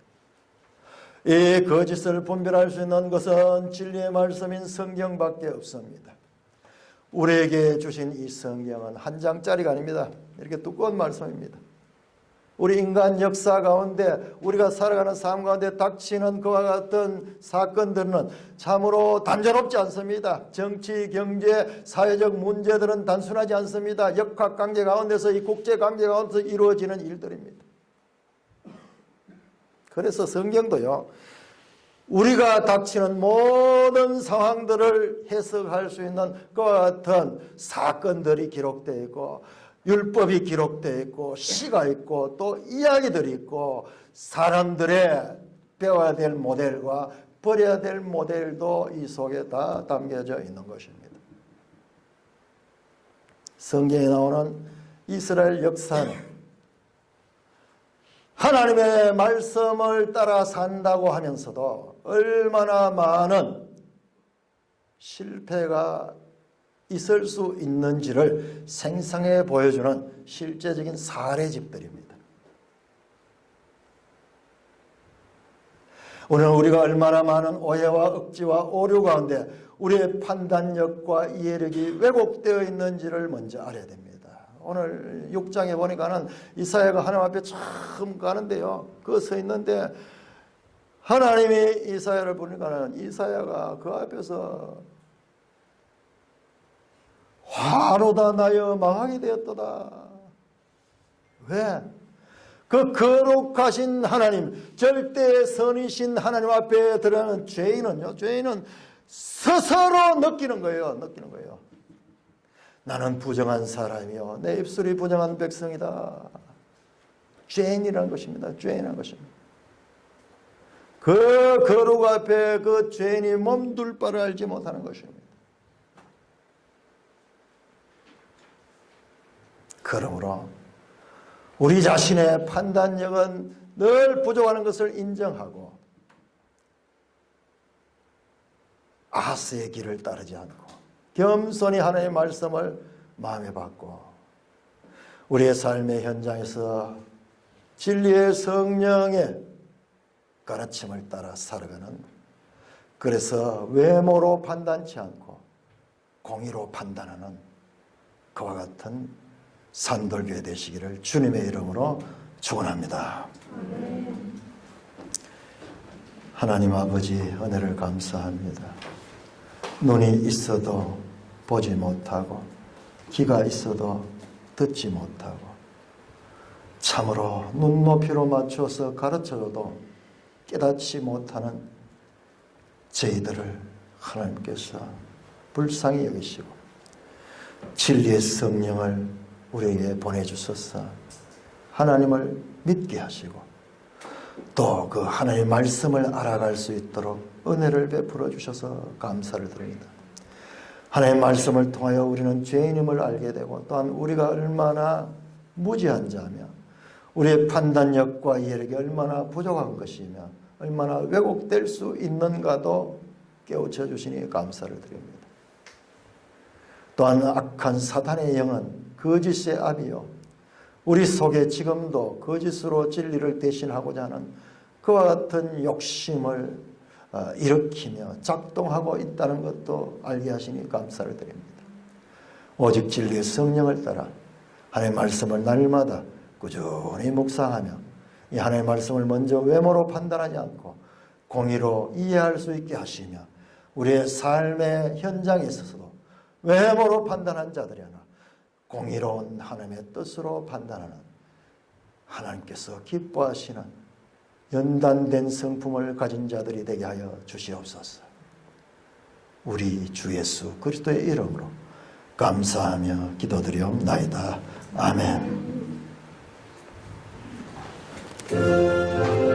이 거짓을 분별할 수 있는 것은 진리의 말씀인 성경밖에 없습니다. 우리에게 주신 이 성경은 한 장짜리가 아닙니다. 이렇게 두꺼운 말씀입니다. 우리 인간 역사 가운데 우리가 살아가는 삶 가운데 닥치는 그와 같은 사건들은 참으로 단조롭지 않습니다. 정치, 경제, 사회적 문제들은 단순하지 않습니다. 역학관계 가운데서 이 국제관계 가운데서 이루어지는 일들입니다. 그래서 성경도요, 우리가 닥치는 모든 상황들을 해석할 수 있는 그와 같은 사건들이 기록되어 있고 율법이 기록되어 있고 시가 있고 또 이야기들이 있고 사람들의 배워야 될 모델과 버려야 될 모델도 이 속에 다 담겨져 있는 것입니다. 성경에 나오는 이스라엘 역사는 하나님의 말씀을 따라 산다고 하면서도 얼마나 많은 실패가 있을 수 있는지를 생생해 보여주는 실제적인 사례집들입니다. 오늘 우리가 얼마나 많은 오해와 억지와 오류 가운데 우리의 판단력과 이해력이 왜곡되어 있는지를 먼저 알아야 됩니다. 오늘 6장에 보니까는 이사야가 하나님 앞에 처음 가는데요. 그 서 있는데 하나님이 이사야를 부르니까는 이사야가 그 앞에서 화로다 나여 망하게 되었도다. 왜? 그 거룩하신 하나님, 절대 선이신 하나님 앞에 들어가는 죄인은 스스로 느끼는 거예요. 나는 부정한 사람이요, 내 입술이 부정한 백성이다. 죄인이라는 것입니다. 죄인이라는 것입니다. 그 거룩 앞에 그 죄인이 몸둘 바를 알지 못하는 것입니다. 그러므로 우리 자신의 판단력은 늘 부족하는 것을 인정하고 아하스의 길을 따르지 않고 겸손히 하나님의 말씀을 마음에 받고 우리의 삶의 현장에서 진리의 성령의 가르침을 따라 살아가는, 그래서 외모로 판단치 않고 공의로 판단하는 그와 같은 산돌교회 되시기를 주님의 이름으로 축원합니다. 하나님 아버지, 은혜를 감사합니다. 눈이 있어도 보지 못하고 귀가 있어도 듣지 못하고 참으로 눈높이로 맞춰서 가르쳐줘도 깨닫지 못하는 저희들을 하나님께서 불쌍히 여기시고 진리의 성령을 우리에게 보내주셔서 하나님을 믿게 하시고 또 그 하나님의 말씀을 알아갈 수 있도록 은혜를 베풀어 주셔서 감사를 드립니다. 하나님의 말씀을 통하여 우리는 죄인임을 알게 되고 또한 우리가 얼마나 무지한 자며 우리의 판단력과 이해력이 얼마나 부족한 것이며 얼마나 왜곡될 수 있는가도 깨우쳐 주시니 감사를 드립니다. 또한 악한 사탄의 영은 거짓의 압이요 우리 속에 지금도 거짓으로 진리를 대신하고자 하는 그와 같은 욕심을 일으키며 작동하고 있다는 것도 알게 하시니 감사를 드립니다. 오직 진리의 성령을 따라 하나님의 말씀을 날마다 꾸준히 묵상하며 이 하나님의 말씀을 먼저 외모로 판단하지 않고 공의로 이해할 수 있게 하시며 우리의 삶의 현장에 있어서도 외모로 판단한 자들이 아니라 공의로운 하나님의 뜻으로 판단하는 하나님께서 기뻐하시는 연단된 성품을 가진 자들이 되게 하여 주시옵소서. 우리 주 예수 그리스도의 이름으로 감사하며 기도드리옵나이다. 아멘.